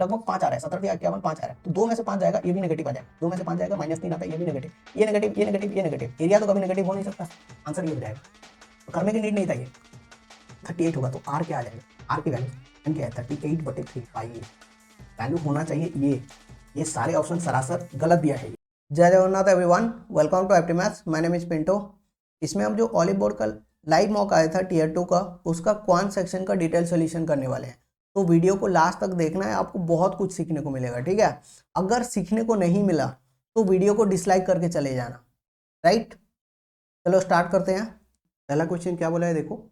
लगभग 5 आ रहा है, 70/51 5 आ रहा है, तो 2 में से 5 जाएगा, ये भी नेगेटिव आ जाएगा, 2 में से 5 जाएगा, -3 आता है, ये भी नेगेटिव, ये नेगेटिव, ये नेगेटिव, ये नेगेटिव, एरिया तो कभी नेगेटिव हो नहीं सकता, आंसर ये हो जाएगा। तो करने की नीड नहीं था ये, 38 होगा, तो आर क्या आ जाएगा, आर की वैल्यू क्या है 38/3 5, वैल्यू होना चाहिए ये सारे ऑप्शन सरासर गलत दिया है। जय Jagannath everyone, welcome to Apti maths, my name is Pinto. इसमें हम जो ऑलिव बोर्ड का लाइव मॉक आया था टीयर 2 का, उसका क्वांट सेक्शन का डिटेल सोल्यूशन करने वाले हैं, तो वीडियो को लास्ट तक देखना है, आपको बहुत कुछ सीखने को मिलेगा, ठीक है। अगर सीखने को नहीं मिला तो वीडियो को डिसलाइक करके चले जाना, राइट। चलो स्टार्ट करते हैं। पहला क्वेश्चन क्या बोला है देखो,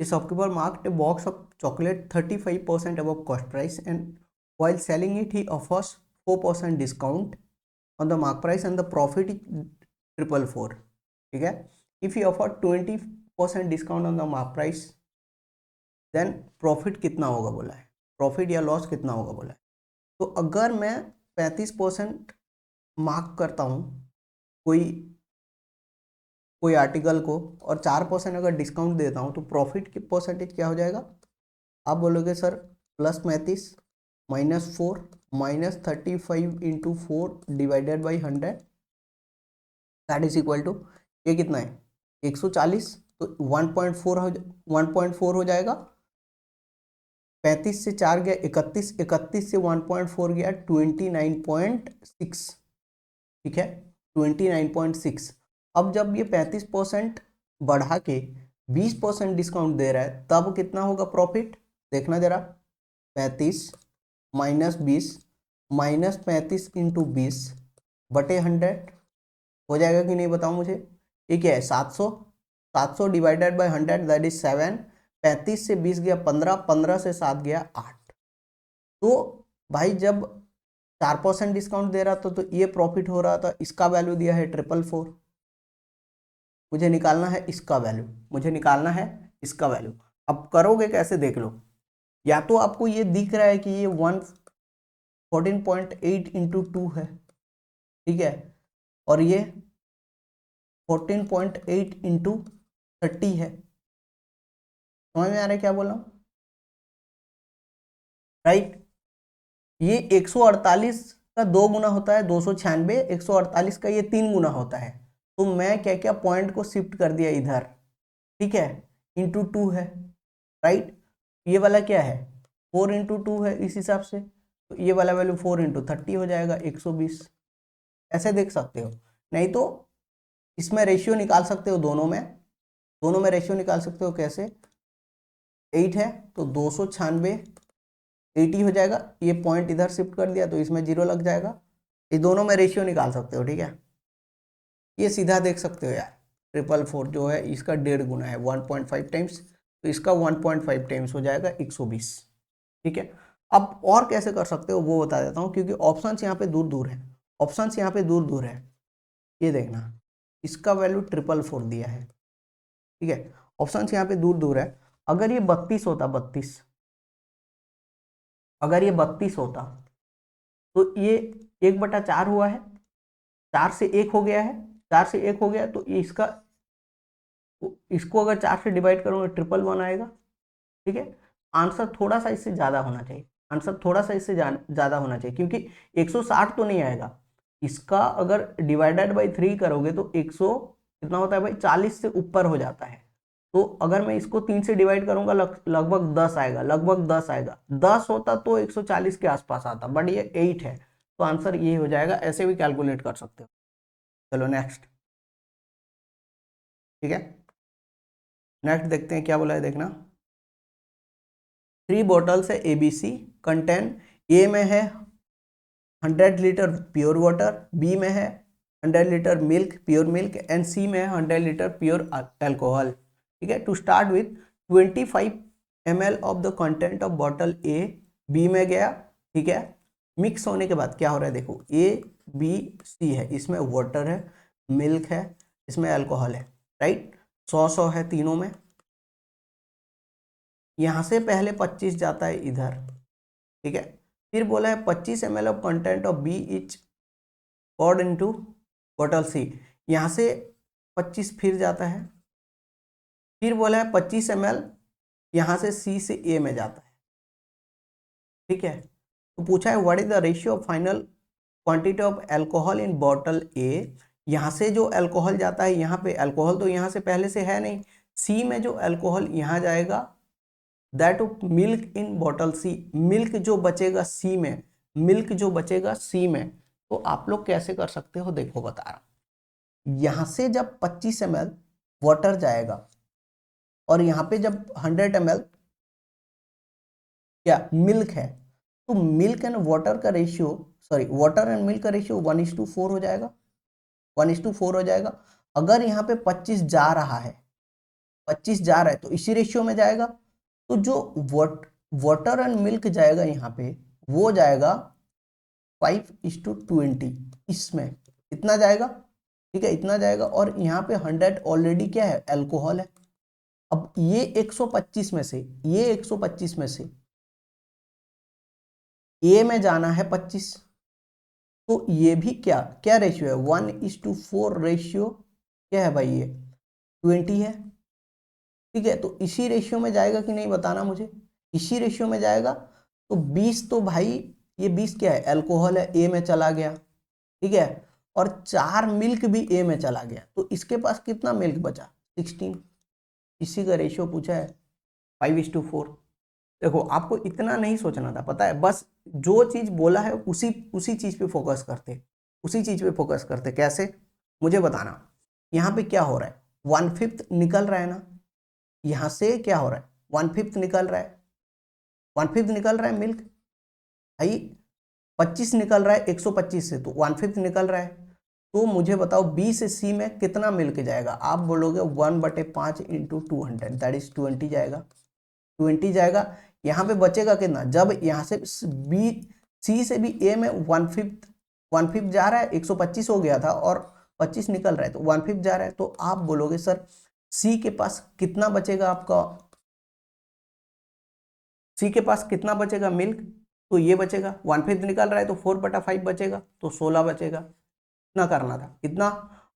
The shopkeeper marked a box of chocolate 35% above cost price, and while selling it, he offers 4% discount on the mark price, and the profit is 444. ठीक है, if he offered 20% discount on the mark price, then profit कितना होगा बोला है, profit या loss कितना होगा बोला है। तो अगर मैं 35% मार्क करता हूँ कोई आर्टिकल को और 4% अगर डिस्काउंट देता हूँ, तो प्रॉफिट की परसेंटेज क्या हो जाएगा। आप बोलोगे sir +35 -4 -35 × 4 divided by 100 that is equal to, ये कितना है 140, तो 1.4 हो जाएगा। 35 से 4 गया 31, 31 से 1.4 गया 29.6, ठीक है 29.6। अब जब ये 35% बढ़ा के 20% डिस्काउंट दे रहा है, तब कितना होगा प्रॉफिट, देखना जरा। 35 - 20 -35 × 20 बटे 100 हो जाएगा कि नहीं बताओ मुझे। ये क्या है 700, 700 डिवाइडेड बाई 100 दैट इज 7। 35 से 20 गया 15, 15 से 7 गया 8। तो भाई जब 4% डिस्काउंट दे रहा था तो ये प्रॉफिट हो रहा था, इसका वैल्यू दिया है 444। मुझे निकालना है इसका वैल्यू, मुझे निकालना है इसका वैल्यू। अब करोगे कैसे देख लो, या तो आपको ये दिख रहा है कि ये 14.8 × 2 है, ठीक है, और ये 14.8 × 30 है। समझ में आ रहा है क्या बोल रहा हूँ, राइट। ये 148 का 2 गुना होता है 296, 148 का ये 3 गुना होता है। तो मैं क्या क्या पॉइंट को शिफ्ट कर दिया इधर, ठीक है, × 2 है, राइट। ये वाला क्या है 4 × 2 है, इस हिसाब से तो ये वाला वैल्यू 4 × 30 हो जाएगा 120। ऐसे देख सकते हो, नहीं तो इसमें रेशियो निकाल सकते हो, दोनों में रेशियो निकाल सकते हो। कैसे, 8 है तो 296 80 हो जाएगा, ये पॉइंट इधर शिफ्ट कर दिया तो इसमें 0 लग जाएगा। इस दोनों में रेशियो निकाल सकते हो, ठीक है। ये सीधा देख सकते हो यार, 444 जो है इसका 1.5 गुना है 1.5 टाइम्स, तो इसका 1.5 टाइम्स हो जाएगा 120, ठीक है। अब और कैसे कर सकते हो वो बता देता हूँ, क्योंकि ऑप्शंस यहाँ पे दूर दूर है, ऑप्शंस यहाँ पे दूर दूर है। ये देखना, इसका वैल्यू 444 दिया है, ठीक है, ऑप्शंस यहाँ पे दूर दूर है। अगर ये 32 होता, 32, अगर ये 32 होता तो ये 1/4 हुआ है, 4 से 1 हो गया है, 4 से 1 हो गया, तो ये इसको अगर 4 से डिवाइड करूंगा 111 आएगा, ठीक है। आंसर थोड़ा सा इससे ज्यादा होना चाहिए, आंसर थोड़ा सा इससे ज्यादा होना चाहिए, क्योंकि 160 तो नहीं आएगा। इसका अगर डिवाइडेड बाई 3 करोगे तो 100 कितना होता है भाई, 40 से ऊपर हो जाता है। तो अगर मैं इसको 3 से डिवाइड करूंगा लगभग 10 आएगा, लगभग 10 आएगा। 10 होता तो 140 के आसपास आता, बट ये 8 है, तो आंसर ये हो जाएगा। ऐसे भी कैलकुलेट कर सकते हो। चलो नेक्स्ट, ठीक है, नेक्स्ट देखते हैं क्या बोला है, देखना। 3 बॉटल्स है ABC, कंटेन ए में है 100 लीटर प्योर वाटर, बी में है 100 litre milk pure milk, and C में है 100 लीटर प्योर अल्कोहल, ठीक है। To start with 25 ml of the content of bottle A, B में गया, ठीक है। मिक्स होने के बाद क्या हो रहा है देखो, ABC है, इसमें वाटर है, मिल्क है, इसमें अल्कोहल है, राइट। 100 है तीनों में। यहाँ से पहले 25 जाता है इधर, ठीक है। फिर बोला है 25 ml of content of B each poured into bottle C, यहाँ से 25 फिर जाता है। फिर बोला है 25 ml यहाँ से सी से ए में जाता है, ठीक है। तो पूछा है what is the ratio of final quantity of alcohol in bottle A. यहाँ से जो अल्कोहल जाता है यहाँ पे, अल्कोहल तो यहाँ से पहले से है नहीं, सी में जो अल्कोहल यहाँ जाएगा, that of milk in bottle C, milk जो बचेगा सी में, मिल्क जो बचेगा सी में। तो आप लोग कैसे कर सकते हो, देखो बता रहा हूं। यहां से जब 25 ml वाटर जाएगा और यहाँ पे जब 100 ml क्या मिल्क है, तो मिल्क एंड वाटर का ratio, sorry water and milk का रेशियो 1:4 हो जाएगा, 1:4 हो जाएगा। अगर यहाँ पे 25 जा रहा है, 25 जा रहा है तो इसी रेशियो में जाएगा। तो जो वाटर एंड मिल्क जाएगा यहाँ पे वो जाएगा 5:20, इसमें इतना जाएगा, ठीक है, इतना जाएगा। और यहाँ पे 100 ऑलरेडी क्या है, अल्कोहल है। अब ये 125 में से, ये 125 में से ए में जाना है 25, तो ये भी क्या क्या रेशियो है, 1:4 रेशियो क्या है भाई, ये 20 है, ठीक है। तो इसी रेशियो में जाएगा कि नहीं बताना मुझे, इसी रेशियो में जाएगा। तो 20 तो भाई ये 20 क्या है, अल्कोहल है, ए में चला गया, ठीक है। और 4 मिल्क भी ए में चला गया, तो इसके पास कितना मिल्क बचा, 16। इसी का रेशियो पूछा है 5:4। देखो आपको इतना नहीं सोचना था, पता है, बस जो चीज बोला है उसी उसी चीज पे फोकस करते, उसी चीज पे फोकस करते। कैसे, मुझे बताना। यहाँ पे क्या हो रहा है, 1/5 निकल रहा है ना, यहाँ से क्या हो रहा है, 1/5 निकल रहा है, 1/5 निकल रहा है मिल्क भाई, 25 निकल रहा है 125 से, तो 1/5 निकल रहा है। तो मुझे बताओ बी से सी में कितना मिल्क जाएगा, आप बोलोगे 1/5 इंटू 200, दैट इज 20 जाएगा, 20 जाएगा। यहाँ पे बचेगा कितना, जब यहाँ से बी सी से भी ए में 1/5 जा रहा है, 125 हो गया था और 25 निकल रहा है, तो 1/5 जा रहा है। तो आप बोलोगे सर सी के पास कितना बचेगा आपका, सी के पास कितना बचेगा मिल्क, तो ये बचेगा, 1/5 निकल रहा है तो 4/5 बचेगा, तो 16 बचेगा। इतना करना था, इतना।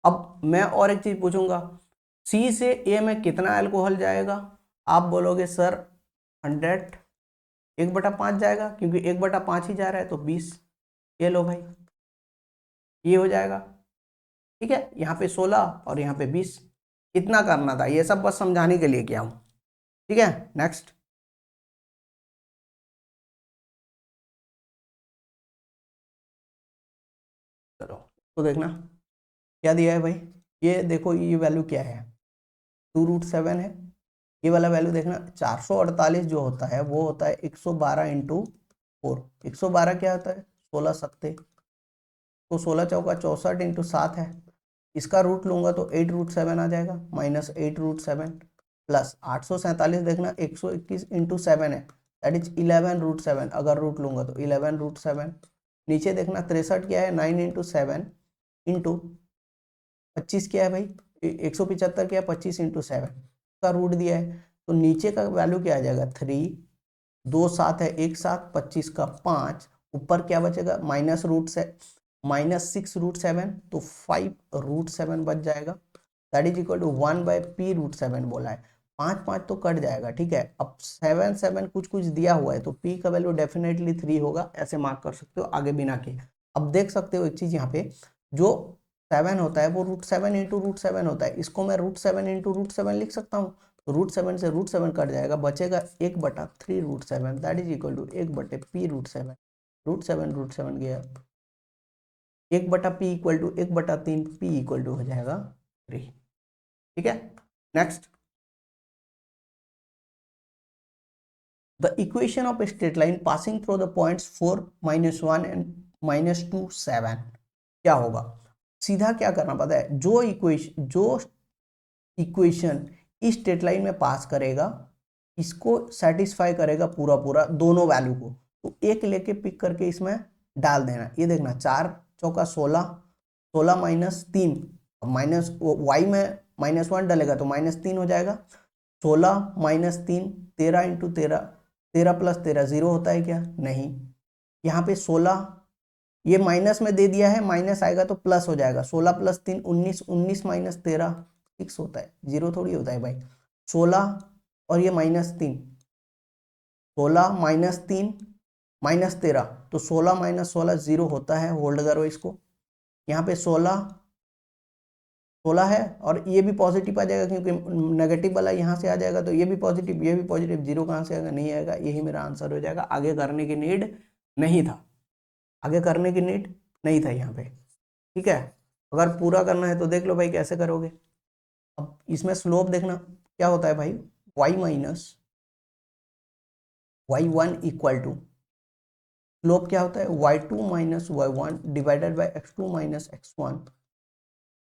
अब मैं और एक चीज पूछूंगा, सी से ए में कितना अल्कोहल जाएगा, आप बोलोगे सर 100, 1/5 जाएगा, क्योंकि 1/5 ही जा रहा है, तो 20। ये लो भाई, ये हो जाएगा, ठीक है। यहाँ पे 16 और यहाँ पे 20, इतना करना था, ये सब बस समझाने के लिए किया हूं, ठीक है। नेक्स्ट, चलो तो देखना क्या दिया है भाई, ये देखो ये वैल्यू क्या है, 2√7 है। ये वाला वैल्यू देखना, 448 जो होता है वो होता है 112 इंटू 4, 112 क्या होता है, 16 सत्ते, तो 16 चौका 64 इंटू 7 है। इसका रूट लूंगा तो 8√7 आ जाएगा, -8√7 प्लस 847 देखना 121 इंटू 7 है, दैट इज 11√7, अगर रूट लूंगा तो 11√7। नीचे देखना 63 क्या है, 9 इंटू 7 इंटू 25 क्या है भाई, 175 क्या है, 25 इंटू 7 का रूट दिया है। तो नीचे का वैल्यू क्या आ जाएगा, 3, 2 7 है, 1 7, 25 का 5, ऊपर क्या बचेगा, -6√7, तो 5√7 बच जाएगा, that is equal to 1/p√7 बोला है। 5 5 तो कट जाएगा, ठीक है। अब 7 7 कुछ कुछ दिया हुआ है, तो p का वैल्यू डेफिनेटली 3 होगा, ऐसे मार्क कर सकते हो आगे बिना के। अब देख सकते हो एक चीज यहाँ पे, जो 7 होता है वो √7 इंटू √7 होता है, इसको मैं √7 इंटू √7 लिख सकता हूँ। तो √7 से √7 कट जाएगा, बचेगा 1/3√7, that is equal to 1/p√7, √7 गया, 1/p equal to 1/3, p equal to हो जाएगा 3, ठीक है। Next, the equation of straight line passing through the points 4, -1 and -2 7 क्या होगा। सीधा क्या करना पता है, जो इक्वेशन इस स्ट्रेट लाइन में पास करेगा, इसको सेटिस्फाई करेगा पूरा पूरा दोनों वैल्यू को, तो एक लेके पिक करके इसमें डाल देना। ये देखना 4 चौका 16, 16 -3, माइनस वाई में -1 डालेगा तो -3 हो जाएगा, 16 -3, 13 इंटू 13, 13 + 13 0 होता है क्या, नहीं। यहाँ पे 16 ये माइनस में दे दिया है, माइनस आएगा तो प्लस हो जाएगा, 16 + 3 19, 19 - 13 6 होता है, 0 थोड़ी होता है भाई। 16 और ये -3, 16 -3 -13, तो 16 - 16 0 होता है, होल्ड करो इसको। यहाँ पे 16 है और ये भी पॉजिटिव आ जाएगा क्योंकि नेगेटिव वाला यहाँ से आ जाएगा, तो ये भी पॉजिटिव, ये भी पॉजिटिव, 0 कहाँ से आएगा, नहीं आएगा, यही मेरा आंसर हो जाएगा। आगे करने की नीड नहीं था, आगे करने की नीड नहीं था यहाँ पे, ठीक है। अगर पूरा करना है तो देख लो भाई कैसे करोगे। अब इसमें स्लोप देखना क्या होता है भाई, y minus y1 equal to, slope क्या होता है, y2 minus y1 divided by x2 minus x1,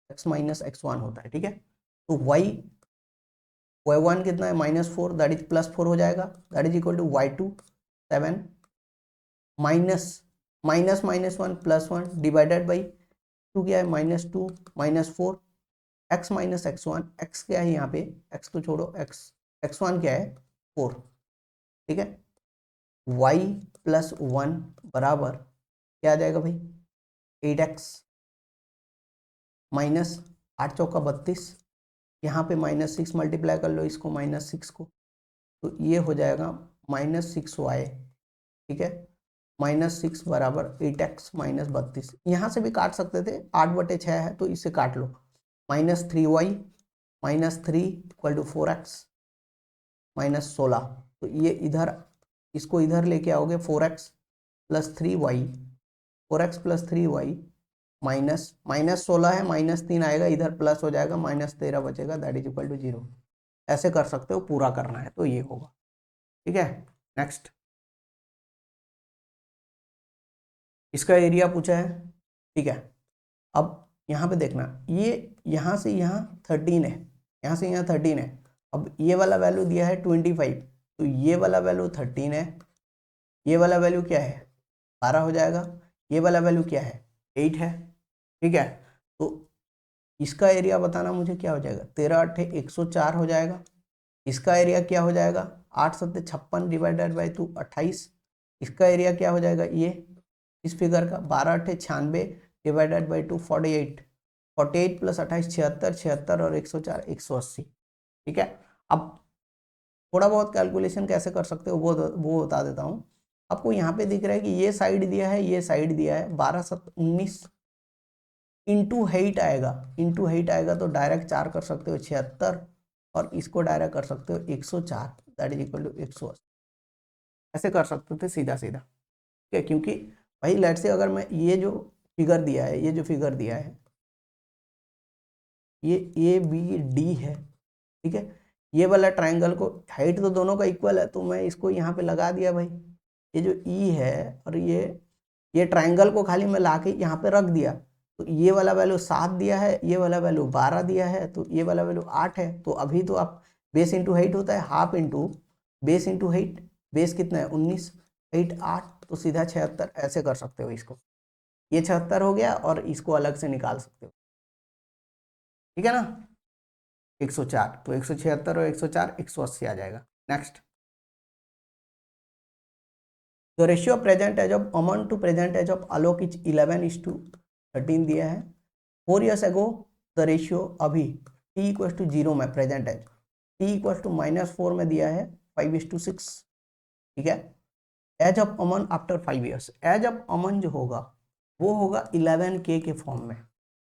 x minus x1 होता है, ठीक है। तो y1 कितना है, -4, दैट इज +4 हो जाएगा, that is equal to y2 7 minus -1 +1 divided by 2 क्या है, -2 -4 x माइनस x1, x क्या है यहाँ पे, x तो छोड़ो, x1 क्या है 4, ठीक है। y + 1 बराबर क्या आ जाएगा भाई, 8x माइनस 8 चौका 32, यहाँ पे -6 मल्टीप्लाई कर लो इसको, -6 को, तो ये हो जाएगा -6y, ठीक है। -6 बराबर 8x माइनस 32, यहाँ से भी काट सकते थे, 8/6 है तो इससे काट लो, -3y -3 इक्वल टू 4x -16, तो ये इधर इसको इधर लेके आओगे, 4x + 3y, 4x + 3y -16 है, -3 आएगा इधर, प्लस हो जाएगा, -13 बचेगा, दैट इज इक्वल टू 0। ऐसे कर सकते हो, पूरा करना है तो ये होगा, ठीक है। नेक्स्ट, इसका एरिया पूछा है, ठीक है। अब यहाँ पे देखना, ये यहाँ से यहाँ 13 है, यहाँ से यहाँ 13 है, अब ये वाला वैल्यू दिया है 25, तो ये वाला वैल्यू 13 है, ये वाला वैल्यू क्या है 12 हो जाएगा, ये वाला वैल्यू क्या है 8 है, ठीक है। तो इसका एरिया बताना मुझे क्या हो जाएगा, 13 8 104 हो जाएगा। इसका एरिया क्या हो जाएगा, 8 7 56 डिवाइडेड बाई 2 28। इसका एरिया क्या हो जाएगा, ये इस फिगर का 12 8 96 डिवाइडेड बाई 2 48, 48 + 28 76, 76 और 104 180, ठीक है। अब थोड़ा बहुत कैलकुलेशन कैसे कर सकते हो वो बता देता हूँ आपको। यहाँ पे दिख रहा है कि ये साइड दिया है, ये साइड दिया है, 12 7 19 इंटू 8 आएगा, इंटू 8 आएगा तो डायरेक्ट 4 कर सकते हो 76, और इसको डायरेक्ट कर सकते हो 104, दैट इज इक्वल टू 180। ऐसे कर सकते थे सीधा सीधा, ठीक है। क्योंकि भाई लेट से अगर मैं ये जो फिगर दिया है, ये जो फिगर दिया है, ये ABD है, ठीक है। ये वाला ट्राइंगल को हाइट तो दोनों का इक्वल है, तो मैं इसको यहाँ पे लगा दिया भाई, ये जो E है और ये ट्राइंगल को खाली मैं ला के यहाँ पे रख दिया, तो ये वाला वैल्यू 7 दिया है, ये वाला वैल्यू 12 दिया है, तो ये वाला वैल्यू 8 है। तो अभी तो आप बेस इंटू हाइट होता है, half into base into height, base कितना है 19, 8 8, तो सीधा 76, ऐसे कर सकते हो इसको। ये 76 हो गया और इसको अलग से निकाल सकते हो, ठीक है ना। 104, तो 176 और 104 180 आ जाएगा। Next, the ratio present age of Aman to present age of Alok is 11:13 दिया है। 4 years ago द रेशियो, अभी t = 0 में प्रेजेंट एज, t = -4 में दिया है 5:6, ठीक है। Age of Aman after 5 years, age of Aman जो होगा वो होगा 11k के फॉर्म में,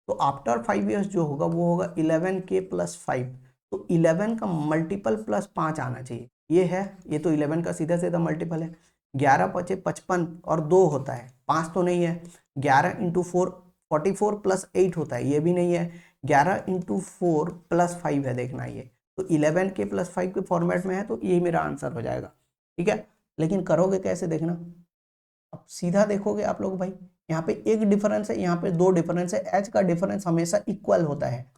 तो आफ्टर 5 years जो होगा वो होगा 11k + 5, तो 11 का मल्टीपल +5 आना चाहिए, ये है, ये तो 11 का सीधा सीधा मल्टीपल है। 11 × 5 = 55 और 2 होता है, 5 तो नहीं है। 11 × 4 44 + 8 होता है, ये भी नहीं है। 11 × 4 + 5 है, देखना ये, तो 11k + 5 के फॉर्मेट में है, तो यही मेरा आंसर हो जाएगा, ठीक है। लेकिन करोगे कैसे देखना, अब सीधा देखोगे आप लोग भाई, यहाँ पे एक डिफरेंस है, यहाँ पे दो डिफरेंस है, एच का डिफरेंस हमेशा इक्वल होता है,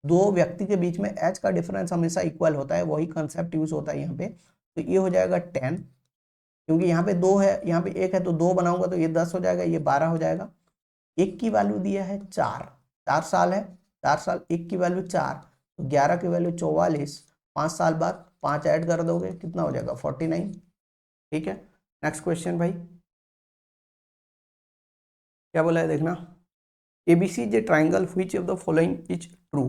दो व्यक्ति के बीच में एच का डिफरेंस हमेशा इक्वल होता है, वही कंसेप्ट यूज होता है यहाँ पे। तो ये हो जाएगा 10, क्योंकि यहाँ पे 2 है, यहाँ पे 1 है, तो 2 बनाऊंगा तो ये 10 हो जाएगा, ये 12 हो जाएगा। एक की वैल्यू दिया है 4 साल है, 4 साल, एक की वैल्यू 4, तो 11 की वैल्यू 44, 5 साल बाद 5 ऐड कर दोगे, कितना हो जाएगा 49, ठीक है। नेक्स्ट क्वेश्चन भाई, क्या बोला है देखना, ABC is a triangle which of the following is true.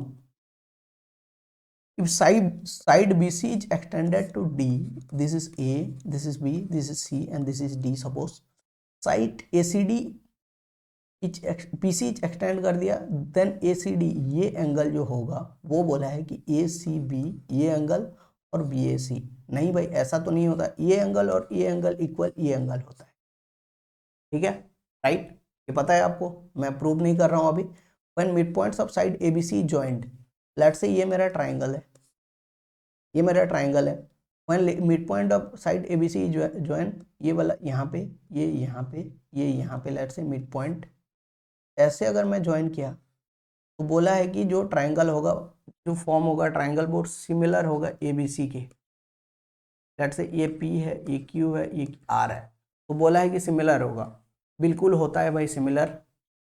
if side BC is extended to D, this is A, this is B, this is C and this is D, suppose side ACD PC extend कर दिया, then ACD ये angle जो होगा वो बोला है कि ACB ये एंगल और BAC, नहीं भाई ऐसा तो नहीं होता, ये एंगल और ये एंगल इक्वल ये एंगल होता है, ठीक है राइट, ये पता है आपको, मैं प्रूव नहीं कर रहा हूँ अभी। When mid points of side ABC joint, let's say ये मेरा ट्राइंगल है, ये मेरा ट्राइंगल है, when mid point of side ABC join, ये वाला यहाँ पे, ये यहाँ पे, ये यहाँ पे, लेट्स से मिड पॉइंट ऐसे अगर मैं ज्वाइन किया तो बोला है कि जो ट्राइंगल होगा, जो फॉर्म होगा ट्राइंगल वो सिमिलर होगा ABC के, लेट्स से ये P है, ये Q है, ये R है, तो बोला है कि सिमिलर होगा, बिल्कुल होता है भाई सिमिलर,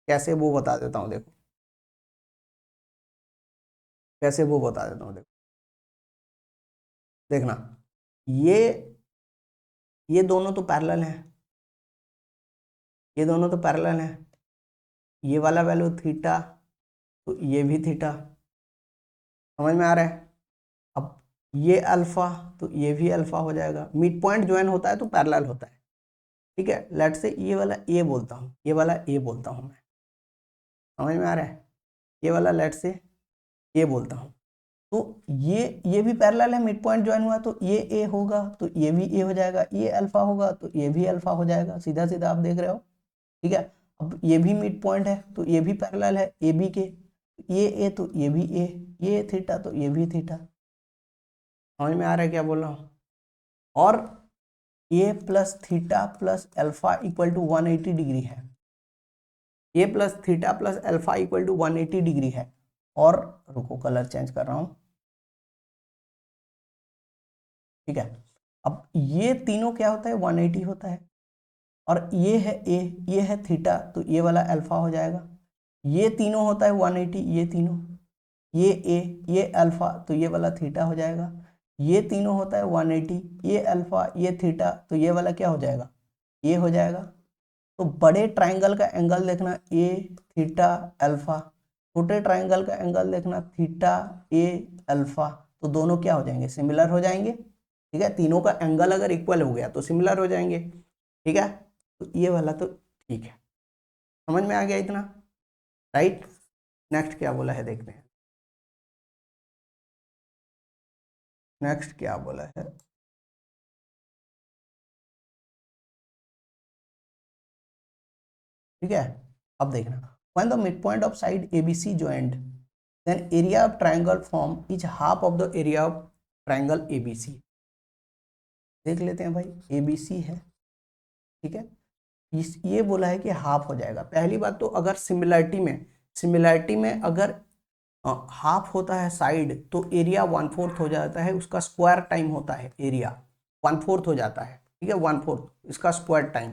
कैसे वो बता देता हूँ, देखो कैसे वो बता देता हूँ, देखो देखना, ये दोनों तो पैरेलल हैं, ये दोनों तो पैरेलल हैं, ये वाला वैल्यू थीटा तो ये भी थीटा, समझ में आ रहा है, अब ये अल्फा तो ये भी अल्फा हो जाएगा, मिड पॉइंट ज्वाइन होता है तो पैरेलल होता है, ठीक है, लेट से ये वाला ए बोलता हूँ, ये वाला ए बोलता हूँ मैं, समझ में आ रहा है, ये वाला लेट से ए बोलता हूँ, तो ये भी पैरेलल है, मिड पॉइंट ज्वाइन हुआ तो ये ए होगा तो ये भी ए हो जाएगा, ये अल्फा होगा तो ये भी अल्फा हो जाएगा, सीधा सीधा आप देख रहे हो, ठीक है। अब ये भी मिड पॉइंट है तो ये भी पैरेलल है ए बी के, ये ए तो ये भी ए, ये थीटा तो ये भी थीटा, समझ में आ रहा है क्या बोल रहा हूँ, और A plus theta plus alpha equal to 180 degree है, A plus theta plus alpha equal to 180 degree है, और रुको कलर चेंज कर रहा हूं, ठीक है, अब ये तीनों क्या होता है 180 होता है, और ये है ए, ये है थीटा तो ये वाला अल्फा हो जाएगा, ये तीनों होता है 180, ये तीनों, ये ए, ये अल्फा तो ये वाला थीटा हो जाएगा, ये तीनों होता है 180, ये अल्फा ये थीटा तो ये वाला क्या हो जाएगा, ये हो जाएगा, तो बड़े ट्राइंगल का एंगल देखना ए थीटा अल्फा, छोटे ट्राइंगल का एंगल देखना थीटा ए अल्फा, तो दोनों क्या हो जाएंगे, सिमिलर हो जाएंगे, ठीक है, तीनों का एंगल अगर इक्वल हो गया तो सिमिलर हो जाएंगे, ठीक है, तो ये वाला तो ठीक है, समझ में आ गया इतना, राइट। नेक्स्ट क्या बोला है देखते हैं, नेक्स्ट क्या बोला है, ठीक है, अब देखना, when the midpoint of side ABC joined, then area of triangle form is half of the area of triangle ABC, देख लेते हैं भाई ABC है, ठीक है, ये बोला है कि हाफ हो जाएगा, पहली बात तो अगर सिमिलरिटी में अगर हाफ होता है साइड तो एरिया 1/4 हो जाता है, उसका स्क्वायर टाइम होता है, एरिया 1/4 हो जाता है, ठीक है, 1/4 इसका स्क्वायर टाइम,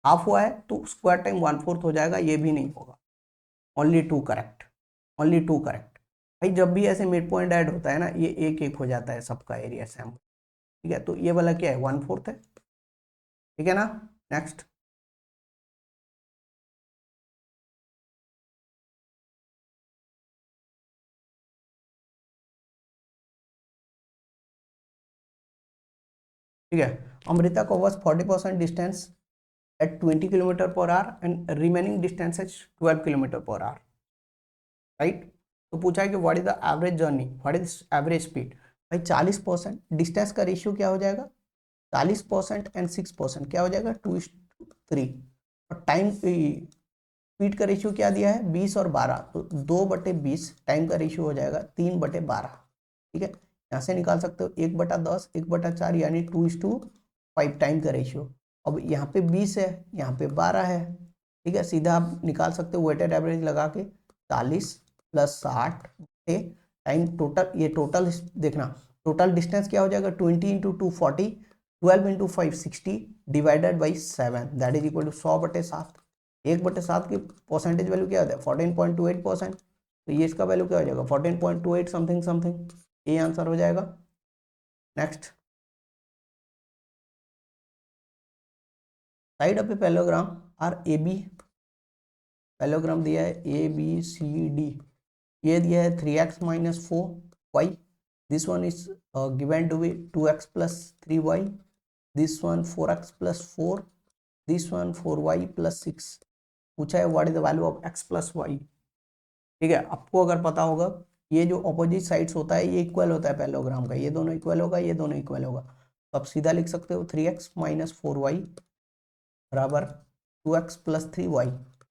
हाफ हुआ है तो स्क्वायर टाइम 1/4 हो जाएगा, ये भी नहीं होगा, only two correct, only two correct, भाई जब भी ऐसे मिड पॉइंट ऐड होता है ना ये एक एक हो जाता है सबका एरिया सेम, ठीक है, तो ये वाला क्या है 1/4 है, ठीक है ना, नेक्स्ट, ठीक है, Amrita covers 40% distance at 20 kilometre per hour and remaining distance at 12 kilometre per hour, right, तो पूछा है कि what is the average journey, what is average speed, भाई 40%, डिस्टेंस का रेशियो क्या हो जाएगा 40% एंड 6% क्या हो जाएगा 2:3, और टाइम स्पीड का रेशियो क्या दिया है 20 और 12, तो 2/20 टाइम का रेशियो हो जाएगा 3/12, ठीक है, यहाँ से निकाल सकते हो 1/10 1/4 यानी 2:5 टाइम का रेशियो, अब यहाँ पे 20 है यहाँ पे 12 है, ठीक है, सीधा आप निकाल सकते हो वेटेड एवरेज लगा के 40 + 60 टाइम टोटल, ये टोटल देखना टोटल डिस्टेंस क्या हो जाएगा 20 × 2 40, 12 × 5 60 divided by 7 that is equal to 100/7, 1/7 की परसेंटेज वैल्यू क्या होता है 14.28%, तो ये इसका वैल्यू क्या हो जाएगा 14.28 समथिंग समथिंग, ये आंसर हो जाएगा, next, side of a parallelogram are A B, parallelogram दिया है ए बी सी डी, ये दिया है 3x - 4y, this one is given to be 2x plus 3y, this one 4x plus 4, this one 4y plus 6। पूछा है what is the value of x plus y. ठीक है, आपको अगर पता होगा ये जो ऑपोजिट साइड्स होता है ये इक्वल होता है पैरेललोग्राम का, ये दोनों इक्वल होगा, ये दोनों इक्वल होगा, तो आप सीधा लिख सकते हो 3x माइनस 4y बराबर 2x प्लस 3y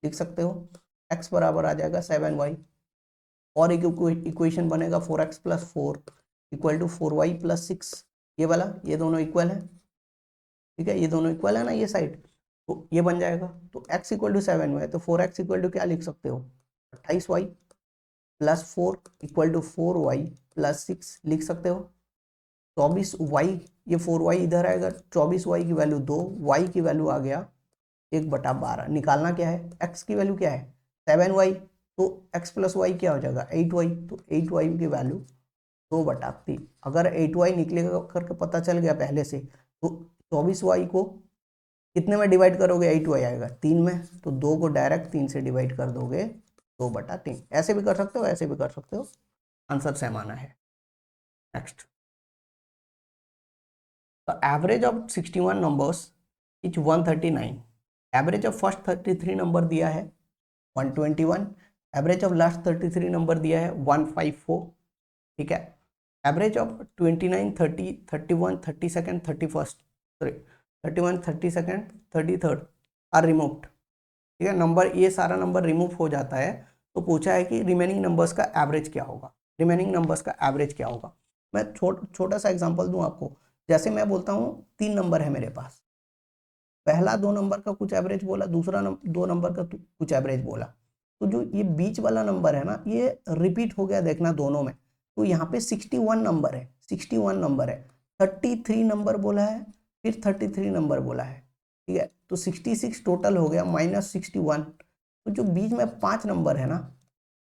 लिख सकते हो। x बराबर आ जाएगा 7y, और एक इक्वेशन बनेगा 4x plus 4 equal to 4y plus 6, ये वाला, ये दोनों इक्वल है। ठीक है, ये दोनों इक्वल है ना ये साइड, तो ये बन जाएगा। तो x इक्वल टू 7y है, तो 4x इक्वल टू क्या लिख सकते हो 28y plus 4 equal to 4y plus 6 लिख सकते हो। 24y, ये 4y इधर आएगा, 24y की वैल्यू 2, y की वैल्यू आ गया 1/12। निकालना क्या है, x की वैल्यू क्या है 7y, तो x प्लस वाई क्या हो जाएगा 8y, तो 8y की वैल्यू 2/3। अगर 8y निकलेगा करके पता चल गया पहले से, तो 24y को कितने में डिवाइड करोगे 8y आएगा 3 में, तो 2 को डायरेक्ट 3 से डिवाइड कर दोगे 2/3। ऐसे भी कर सकते हो, ऐसे भी कर सकते हो, आंसर सेम आना है। Next, the average of 61 numbers is 139। Average of first 33 number दिया है 121, एवरेज ऑफ लास्ट 33 नंबर दिया है 154। ठीक है, average of 29, 30, 31, 32, 31st, sorry 31, 32, 33 are removed. ठीक है, नंबर ये सारा नंबर रिमूव हो जाता है, तो पूछा है कि रिमेनिंग नंबर्स का एवरेज क्या होगा, रिमेनिंग नंबर्स का एवरेज क्या होगा। मैं छोटा सा एग्जांपल दूं आपको, जैसे मैं बोलता हूं 3 नंबर है मेरे पास, पहला 2 नंबर का कुछ एवरेज बोला, दूसरा 2 नंबर का कुछ एवरेज बोला, तो जो ये बीच वाला नंबर है ना ये रिपीट हो गया, देखना दोनों में। तो यहाँ पे 61 नंबर है, 61 नंबर है, 33 नंबर बोला है, फिर 33 नंबर बोला है। ठीक है, तो 66 टोटल हो गया माइनस 61। तो जो बीच में 5 नंबर है ना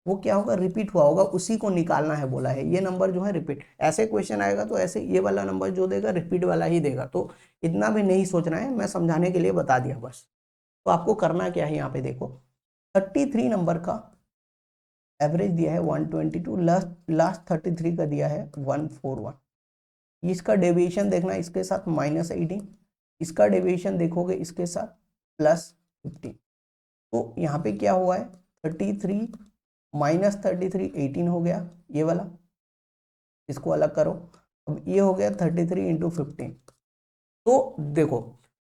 वो क्या होगा, रिपीट हुआ होगा, उसी को निकालना है बोला है। ये नंबर जो है रिपीट, ऐसे क्वेश्चन आएगा तो ऐसे ये वाला नंबर जो देगा रिपीट वाला ही देगा, तो इतना भी नहीं सोचना है, मैं समझाने के लिए बता दिया बस। तो आपको करना क्या है, यहाँ पे देखो 33 नंबर का एवरेज दिया है 122, लास्ट 33 का दिया है 141। इसका डेविएशन देखना, इसके साथ -18, इसका डेविएशन देखोगे इसके साथ +15। तो यहाँ पे क्या हुआ है 33 माइनस 33 18 हो गया, ये वाला, इसको अलग करो। अब ये हो गया 33 इंटू 15। तो देखो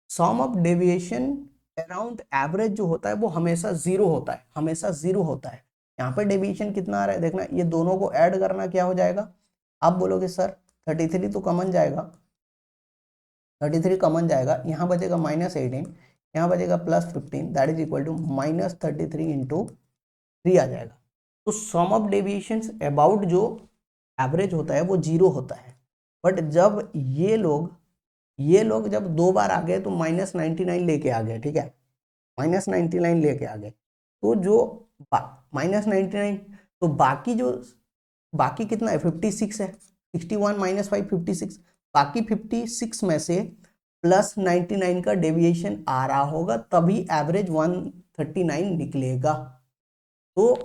सम ऑफ डेविएशन अराउंड एवरेज जो होता है वो हमेशा 0 होता है, हमेशा 0 होता है। यहाँ पे डेविएशन कितना आ रहा है देखना, ये दोनों को ऐड करना क्या हो जाएगा, आप बोलोगे सर 33 तो कॉमन जाएगा, 33 कॉमन जाएगा, यहाँ बचेगा -18, यहाँ बचेगा +15, that is equal to -33 into 3 आ जाएगा। तो सम ऑफ डेविएशंस अबाउट जो एवरेज होता है वो 0 होता है, बट जब ये लोग जब 2 बार आ गए तो -99 लेके आ गए। ठीक है, -99 लेके आ गए, तो जो -99, तो बाकी कितना है 56 है, 61 - 5 56, बाकी 56 में से +99 का डेविएशन आ रहा होगा, तभी एवरेज 139 निकलेगा। तो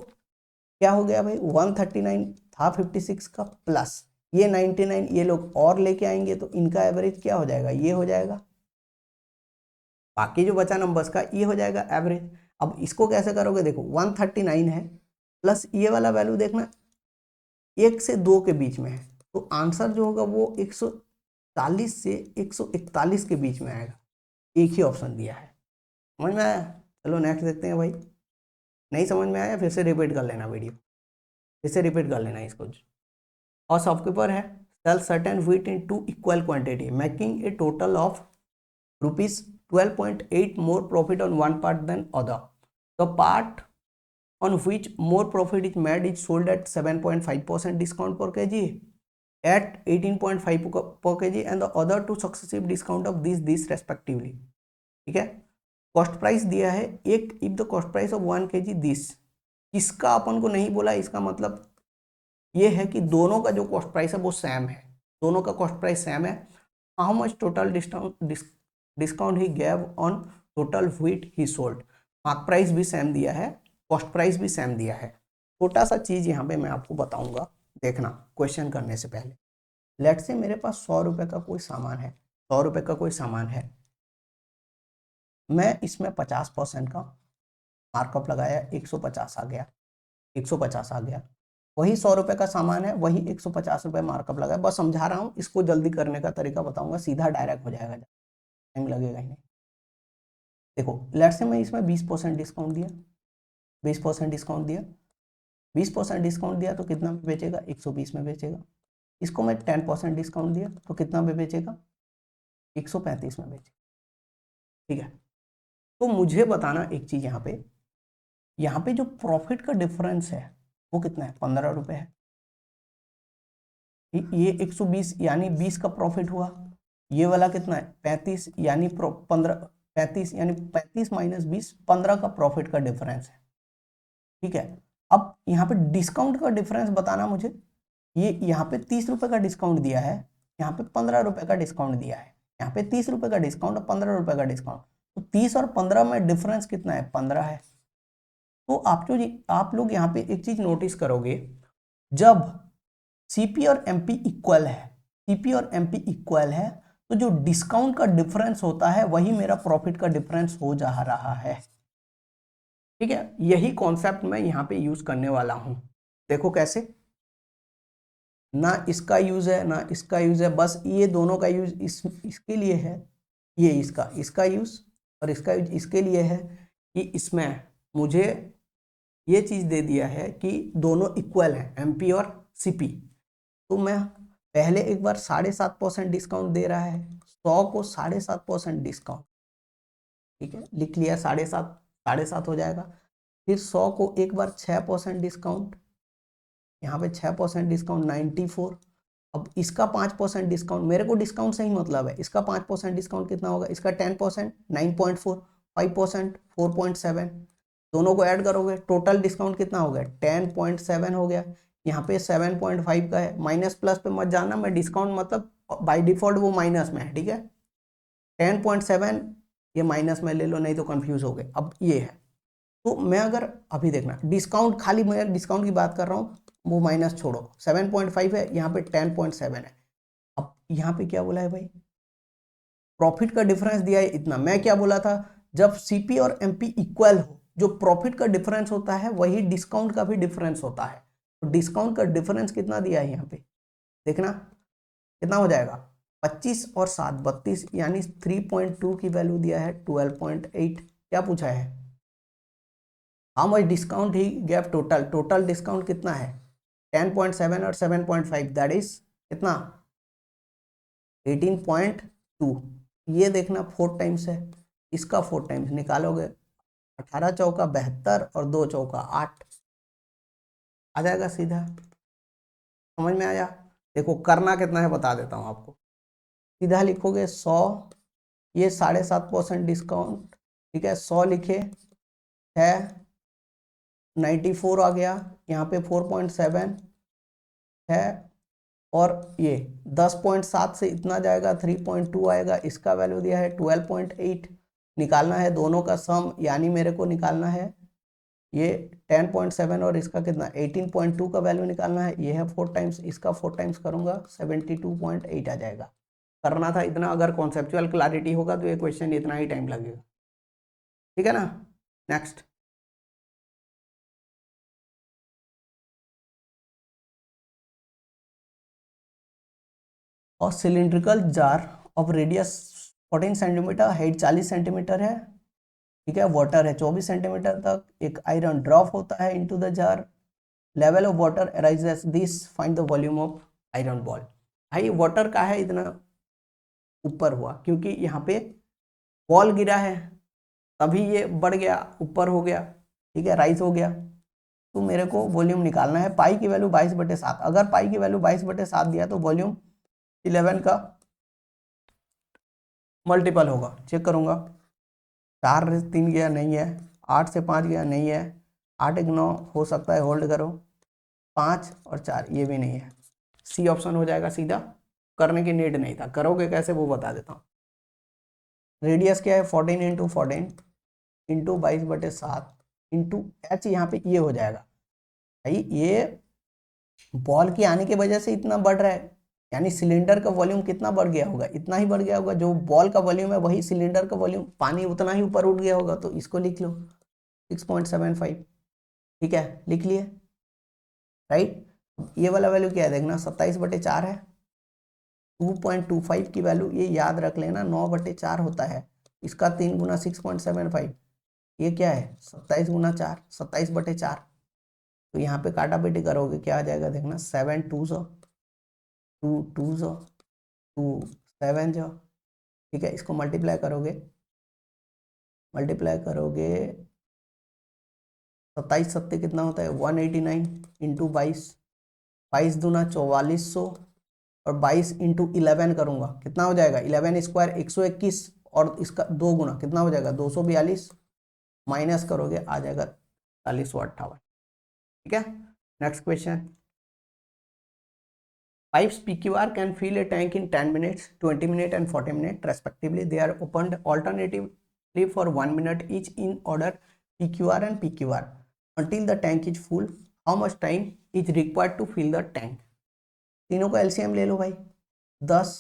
क्या हो गया भाई 139 था 56 का, प्लस ये 99 ये लोग और लेके आएंगे, तो इनका एवरेज क्या हो जाएगा, ये हो जाएगा, बाकी जो बचा नंबर्स का ये हो जाएगा एवरेज। अब इसको कैसे करोगे, देखो 139 है प्लस ये वाला वैल्यू देखना 1 से 2 के बीच में है, तो आंसर जो होगा वो 140 से 141 के बीच में आएगा। एक ही ऑप्शन दिया है, समझ में आया। चलो नेक्स्ट देखते हैं भाई, नहीं समझ में आया फिर से रिपीट कर लेना वीडियो, फिर से रिपीट कर लेना इसको। और शॉपकीपर है sell certain wheat in 2 equal quantity making a total of ₹12.8 more profit on one part than other. The part on which more profit is made is sold at 7.5% discount per kg, at 18.5 per kg, and the other two successive discount of this respectively. ठीक है, cost price दिया है एक, if the cost price of 1 kg this, इसका अपन को नहीं बोला, इसका मतलब ये है कि दोनों का जो कॉस्ट प्राइस है वो सेम है, दोनों का कॉस्ट प्राइस सेम है। How much total discount he gave on total wheat he sold, mark price भी सेम दिया है, कॉस्ट प्राइस भी सेम दिया है। छोटा सा चीज यहाँ पे मैं आपको बताऊंगा, देखना क्वेश्चन करने से पहले। लेट से मेरे पास 100 रुपए का कोई सामान है, 100 रुपए का कोई सामान है, मैं इसमें 50% का मार्कअप लगाया, 150 आ गया, 150 आ गया। वही 100 रुपए का सामान है, वही 150 रुपए मार्कअप लगाया। बस समझा रहा हूँ, इसको जल्दी करने का तरीका बताऊंगा, सीधा डायरेक्ट हो जाएगा, टाइम लगेगा ही नहीं। देखो लेट से मैं इसमें 20% डिस्काउंट दिया, 20% डिस्काउंट दिया, 20% डिस्काउंट दिया तो कितना में बेचेगा, 120 में बेचेगा। इसको मैं 10% डिस्काउंट दिया तो कितना में बेचेगा, 135 में बेचेगा। ठीक है, तो मुझे बताना एक चीज, यहाँ पे जो प्रॉफिट का डिफरेंस है वो कितना है, 15 रुपए है। ये 120 यानी 20 का प्रॉफिट हुआ, ये वाला कितना है 35 यानी 15, 35 यानी 35 माइनस 20, 15 का प्रॉफिट का डिफरेंस है। ठीक है, अब यहाँ पे डिस्काउंट का डिफरेंस बताना मुझे। ये यहाँ पे 30 रुपए का डिस्काउंट दिया है, यहाँ पे 15 रुपए का डिस्काउंट दिया है। यहाँ पे 30 रुपए का डिस्काउंट और 15 रुपए का डिस्काउंट, तो 30 और 15 में डिफरेंस कितना है, 15 है। तो आप लोग यहाँ पे एक चीज नोटिस करोगे, जब सीपी और एमपी इक्वल है, सीपी और एमपी इक्वल है, तो जो डिस्काउंट का डिफरेंस होता है वही मेरा प्रॉफिट का डिफरेंस हो जा रहा है। ठीक है, यही कॉन्सेप्ट मैं यहाँ पे यूज करने वाला हूं। देखो कैसे, ना इसका यूज है ना इसका यूज है, बस ये दोनों का यूज इसके लिए है, ये इसका यूज और इसका यूज इसके लिए है कि इसमें मुझे ये चीज दे दिया है कि दोनों इक्वल हैं, एमपी और सीपी। तो मैं पहले एक बार 7.5% डिस्काउंट दे रहा है, 100 को 7.5% डिस्काउंट, ठीक है लिख लिया, 7.5 हो जाएगा। फिर 100 को एक बार 6% डिस्काउंट, यहाँ पे 6% डिस्काउंट 94। अब इसका 5% डिस्काउंट, मेरे को डिस्काउंट से ही मतलब है, इसका 5% डिस्काउंट कितना होगा, इसका 10% 9.4, 5% 4.7, दोनों को ऐड करोगे टोटल डिस्काउंट कितना हो गया, 10.7 हो गया। यहाँ पे 7.5 का है, माइनस प्लस पे मत जाना, मैं डिस्काउंट मतलब बाय डिफॉल्ट वो माइनस में है। ठीक है, 10.7 ये माइनस में ले लो, नहीं तो कंफ्यूज हो गए। अब ये है, तो मैं अगर अभी देखना डिस्काउंट, खाली मैं डिस्काउंट की बात कर रहा हूँ, वो माइनस छोड़ो, 7.5 है, यहाँ पे 10.7 है। अब यहाँ पे क्या बोला है भाई, प्रॉफिट का डिफरेंस दिया है इतना। मैं क्या बोला था, जब सीपी और एमपी इक्वल हो, जो प्रॉफिट का डिफरेंस होता है वही डिस्काउंट का भी डिफरेंस होता है। तो डिस्काउंट का डिफरेंस कितना दिया है यहाँ पे, देखना कितना हो जाएगा, 25 और 7 32, यानी 3.2 की वैल्यू दिया है, 12.8। क्या पूछा है, how much discount he gap, total discount कितना है, 10.7 और 7.5, दैट इज कितना 18.2। ये देखना 4 टाइम्स है, इसका 4 टाइम्स निकालोगे, 18 चौका 72 और 2 चौका 8, आ जाएगा सीधा। समझ में आया, देखो करना कितना है बता देता हूँ आपको, सीधा लिखोगे 100, ये 7.5% डिस्काउंट, ठीक है 100 लिखे है, 94 आ गया, यहाँ पे 4.7 है, और ये 10.7 से इतना जाएगा 3.2 आएगा, इसका वैल्यू दिया है 12.8। निकालना है दोनों का सम, यानी मेरे को निकालना है ये 10.7 और इसका कितना 18.2 का वैल्यू निकालना है, ये है 4 टाइम्स, इसका 4 टाइम्स करूंगा 72.8 आ जाएगा। करना था इतना, अगर कॉन्सेप्चुअल क्लैरिटी होगा तो ये क्वेश्चन इतना ही टाइम लगेगा। ठीक है ना, नेक्स्ट। और cylindrical jar of radius 14 centimetre, height 40 centimetre है, ठीक है, वाटर है 24 सेंटीमीटर तक, एक आयरन ड्रॉप होता है into the jar, level of water arises this, find the volume of iron ball. भाई वाटर का है इतना ऊपर हुआ, क्योंकि यहाँ पे बॉल गिरा है, तभी ये बढ़ गया, ऊपर हो गया, ठीक है राइज हो गया। तो मेरे को वॉल्यूम निकालना है, पाई की वैल्यू 22/7, अगर पाई की वैल्यू 22/7 दिया तो वॉल्यूम 11 का मल्टीपल होगा। चेक करूंगा, 4 से 3 गया नहीं है, 8 से 5 गया नहीं है, 8 1 9 हो सकता है, होल्ड करो, 5 और 4 ये भी नहीं है, सी ऑप्शन हो जाएगा सीधा। करने की नीड नहीं था, करोगे कैसे वो बता देता हूँ। रेडियस क्या है 14 इंटू 14 इंटू 22/7 इंटू एच, यहाँ पे ये हो जाएगा। भाई ये बॉल की आने की वजह से इतना बढ़ रहा है, यानी सिलेंडर का वॉल्यूम कितना बढ़ गया होगा, इतना ही बढ़ गया होगा। जो बॉल का वॉल्यूम है वही सिलेंडर का वॉल्यूम, पानी उतना ही ऊपर उठ गया होगा। तो इसको लिख लो 6.75। ठीक है, लिख लिए, राइट। ये वाला वैल्यू क्या है देखना, 27/4 है। 2.25 की वैल्यू ये याद रख लेना, 9/4 होता है। इसका 3 गुना 6.75, ये क्या है 27 गुना 4, 27/4। तो यहाँ पे काटा पेटी करोगे क्या आ जाएगा देखना, 7 2 2 2 2 7 जो, ठीक है। इसको मल्टीप्लाई करोगे, 27 सत्ते कितना होता है 189 इंटू 22, 22 दूना 4400, और 22 इंटू 11 करूंगा कितना हो जाएगा 11 स्क्वायर 121, और इसका 2 गुना कितना हो जाएगा 242, माइनस करोगे आ जाएगा 4058। ठीक है, next question. Pipes PQR can fill a tank in 10 minutes, 20 minutes and 40 minutes respectively. They are opened alternatively for 1 minute each in order PQR and PQR until the tank is full. How much time is required to fill the tank? तीनों का LCM ले लो भाई, 10,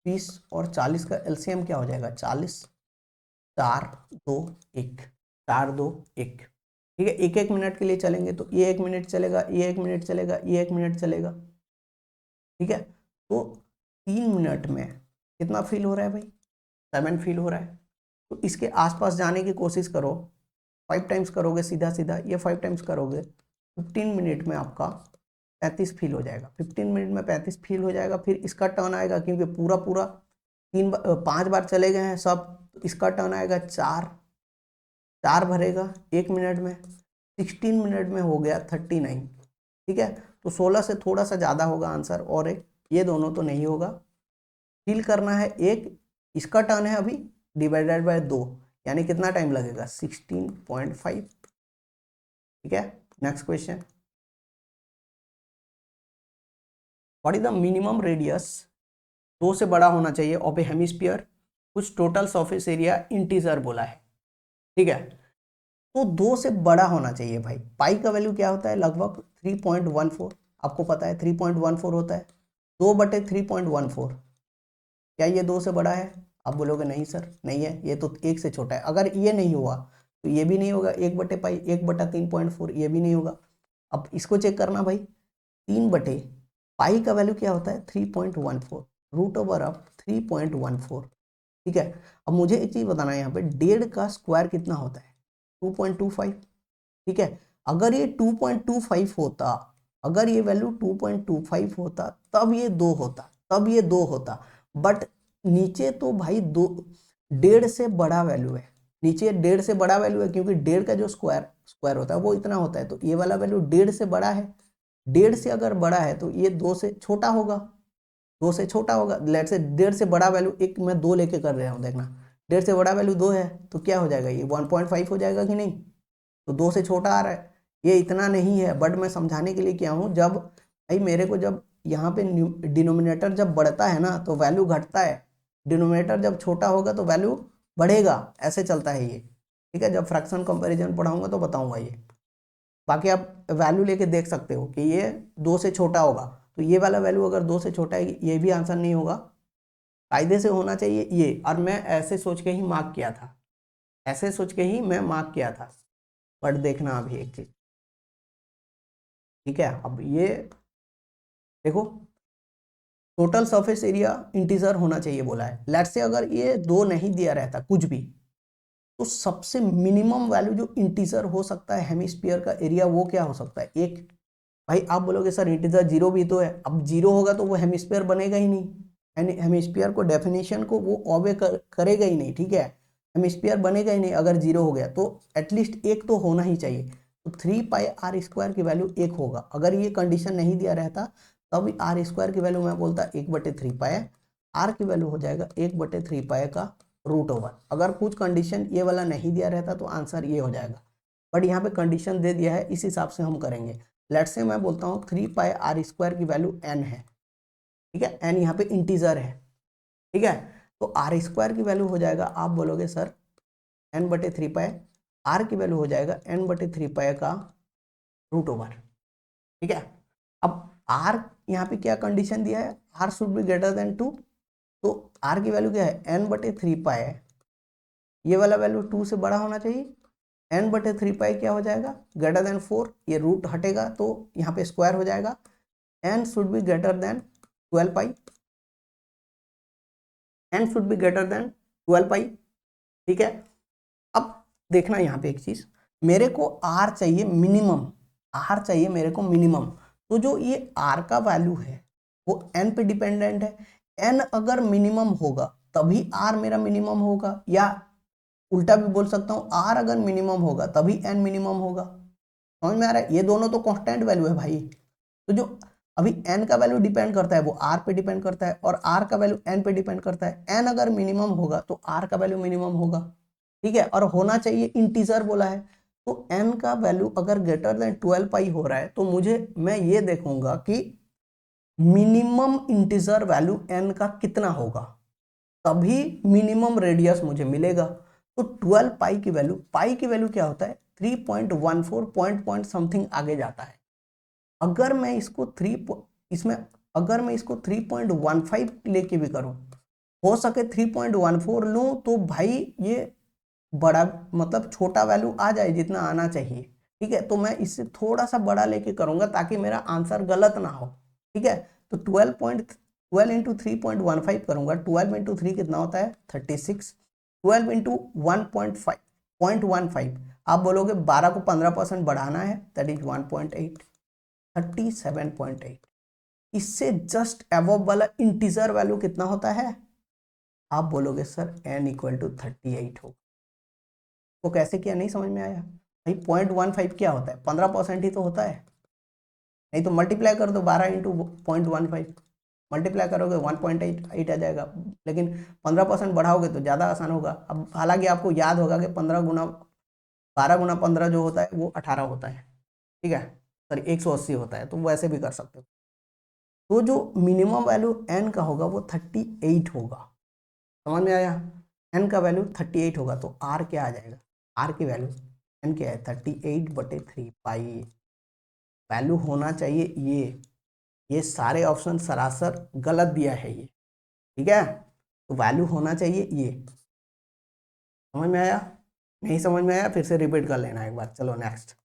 20 और 40 का LCM क्या हो जाएगा 40, 4 2 1, 4 2 1। ठीक है, एक एक मिनट के लिए चलेंगे तो ये 1 मिनट चलेगा, ये 1 मिनट चलेगा, ये 1 मिनट चलेगा। ठीक है, तो 3 मिनट में कितना फील हो रहा है भाई 7 फील हो रहा है। तो इसके आसपास जाने की कोशिश करो, 5 टाइम्स करोगे सीधा सीधा, ये 5 टाइम्स करोगे 15 मिनट में आपका 35 फील हो जाएगा। 15 मिनट में 35 फील हो जाएगा। फिर इसका टर्न आएगा, क्योंकि पूरा पूरा 5 बार चले गए हैं सब, तो इसका टर्न आएगा 4 भरेगा 1 मिनट में, 16 मिनट में हो गया 39। ठीक है, तो 16 से थोड़ा सा ज़्यादा होगा आंसर, और एक ये दोनों तो नहीं होगा। फिल करना है एक, इसका टर्न है अभी डिवाइडेड बाय 2, यानी कितना टाइम लगेगा 16.5। ठीक है, next question. What is the minimum radius, 2 से बड़ा होना चाहिए, ऑफ ए हेमिस्फीयर कुछ टोटल सरफेस एरिया इंटीजर बोला है। ठीक है, तो 2 से बड़ा होना चाहिए भाई। पाई का वैल्यू क्या होता है लगभग 3.14, आपको पता है 3.14 होता है, 2/3.14। क्या ये 2 से बड़ा है? आप बोलोगे नहीं सर नहीं है, ये तो 1 से छोटा है। अगर ये नहीं हुआ तो ये भी नहीं होगा, 1/पाई 1/3.4 ये भी नहीं होगा। अब इसको चेक करना भाई, 3/पाई का वैल्यू क्या होता है 3.14, रूट ओवर ऑफ 3.14। ठीक है, अब मुझे एक चीज बताना है, यहाँ पे 1.5 का स्क्वायर कितना होता है 2.25। ठीक है, अगर ये 2.25 होता, अगर ये वैल्यू 2.25 होता तब ये 2 होता, तब ये 2 होता। बट नीचे तो भाई 1.5 से बड़ा वैल्यू है, नीचे 1.5 से बड़ा वैल्यू है, क्योंकि 1.5 का जो स्क्वायर होता है वो इतना होता है। तो ये वाला वैल्यू 1.5 से बड़ा है, 1.5 से अगर बड़ा है तो ये 2 से छोटा होगा, 2 से छोटा होगा। लेट से 1.5 से बड़ा वैल्यू, एक मैं 2 लेके कर रहा हूँ देखना, 1.5 से बड़ा वैल्यू 2 है, तो क्या हो जाएगा ये 1.5 हो जाएगा कि नहीं। तो 2 से छोटा आ रहा है, ये इतना नहीं है। बट मैं समझाने के लिए क्या हूँ, जब भाई मेरे को जब यहाँ पे डिनोमिनेटर जब बढ़ता है ना तो वैल्यू घटता है, डिनोमिनेटर जब छोटा होगा तो वैल्यू बढ़ेगा, ऐसे चलता है ये। ठीक है, जब फ्रैक्शन कंपैरिजन पढ़ाऊंगा तो बताऊंगा ये। बाकी आप वैल्यू लेके देख सकते हो कि ये 2 से छोटा होगा, तो ये वाला वैल्यू अगर 2 से छोटा है ये भी आंसर नहीं होगा, कायदे से होना चाहिए ये। और मैं ऐसे सोच के ही मार्क किया था, ऐसे सोच के ही मैं मार्क किया था। बट देखना अभी एक चीज, ठीक है, अब ये देखो टोटल सरफेस एरिया इंटीजर होना चाहिए बोला है। लेट्स से अगर ये 2 नहीं दिया रहता कुछ भी, तो सबसे मिनिमम वैल्यू जो इंटीजर हो सकता है हेमिस्फीयर का एरिया वो क्या हो सकता है 1। भाई आप बोलोगे सर इंटीजर 0 भी तो है, अब 0 होगा तो वो हेमिस्फीयर बनेगा ही नहीं, हेमिस्फीयर को डेफिनेशन को वो ऑबे करेगा ही नहीं। ठीक है, हेमिस्फीयर बनेगा ही नहीं अगर 0 हो गया, तो एटलीस्ट 1 तो होना ही चाहिए। तो 3πr² की वैल्यू 1 होगा। अगर ये कंडीशन नहीं दिया रहता तब r² की वैल्यू मैं बोलता 1/3π, r की वैल्यू हो जाएगा 1/3π का रूट ओवर। अगर कुछ कंडीशन ये वाला नहीं दिया रहता तो आंसर ये हो जाएगा, बट यहाँ पे कंडीशन दे दिया है, इस हिसाब से हम करेंगे। लेट्स से मैं बोलता हूँ 3πr² की वैल्यू n है। ठीक है, n यहाँ पे इंटीजर है। ठीक है, तो r² की वैल्यू हो जाएगा, आप बोलोगे सर n/3π, r की वैल्यू हो जाएगा n/3π का रूट ओवर। ठीक है, अब r यहाँ पे क्या कंडीशन दिया है, R should be greater than 2, तो आर की वैल्यू क्या है, n/3 पाई है, ये वाला वैल्यू 2 से बड़ा होना चाहिए, n/3 पाई क्या हो जाएगा, ग्रेटर देन 4, ये रूट हटेगा तो यहाँ पे स्क्वायर हो जाएगा, n should be greater then 12 pi, n should be greater then 12 पाई, ठीक है। अब देखना यहाँ पे एक चीज, मेरे को r चाहिए मिनिमम, r चाहिए मेरे को मिनिमम, तो जो ये r का वैल्यू है वो n पे डिपेंडेंट है, n अगर मिनिमम होगा तभी r मेरा मिनिमम होगा, या उल्टा भी बोल सकता हूँ, r अगर मिनिमम होगा तभी n मिनिमम होगा। समझ में आ रहा है, ये दोनों तो कांस्टेंट वैल्यू है भाई, तो जो अभी n का वैल्यू डिपेंड करता है वो r पे डिपेंड करता है, और r का वैल्यू n पे डिपेंड करता है, n अगर मिनिमम होगा तो r का वैल्यू मिनिमम होगा, ठीक है। और होना चाहिए इंटीजर बोला है, तो n का वैल्यू अगर ग्रेटर देन 12 पाई हो रहा है तो मैं ये देखूंगा कि मिनिमम इंटीजर वैल्यू n का कितना होगा, तभी मिनिमम रेडियस मुझे मिलेगा। तो 12 पाई की वैल्यू क्या होता है, 3.14 पॉइंट समथिंग आगे जाता है। अगर मैं इसको अगर मैं इसको 3.15 लेके भी करूं, हो सके 3.14 लूं, तो भाई ये बड़ा मतलब छोटा वैल्यू आ जाए जितना आना चाहिए, ठीक है। तो मैं इससे थोड़ा सा बड़ा लेके करूंगा ताकि मेरा आंसर गलत ना हो, ठीक है। तो 12 इंटू 3.15 करूंगा, 12 इंटू 3 कितना होता है 36, 12 इंटू 1.15 आप बोलोगे 12 को 15% बढ़ाना है, दैट इज 1.8, 37.8। इससे जस्ट अबव वाला इंटीजर वैल्यू कितना होता है, आप बोलोगे सर n इक्वल टू 38 हो। तो कैसे किया नहीं समझ में आया भाई, 0.15 क्या होता है, 15% ही तो होता है, नहीं तो मल्टीप्लाई कर दो 12 इंटू 0.15, मल्टीप्लाई करोगे 1.8 आ जाएगा, लेकिन 15% बढ़ाओगे तो ज़्यादा आसान होगा। अब हालांकि आपको याद होगा कि 12 गुना 15 जो होता है वो 18 होता है, ठीक है, सॉरी 180 होता है, तो वैसे भी कर सकते हो। तो जो मिनिमम वैल्यू n का होगा वो 38 होगा, समझ में आया, n का वैल्यू 38 होगा, तो r क्या आ जाएगा, r की वैल्यू n क्या है 38/3 पाई, वैल्यू होना चाहिए ये सारे ऑप्शन सरासर गलत दिया है ये, ठीक है, तो वैल्यू होना चाहिए ये। समझ में आया, नहीं समझ में आया फिर से रिपीट कर लेना एक बार। चलो next,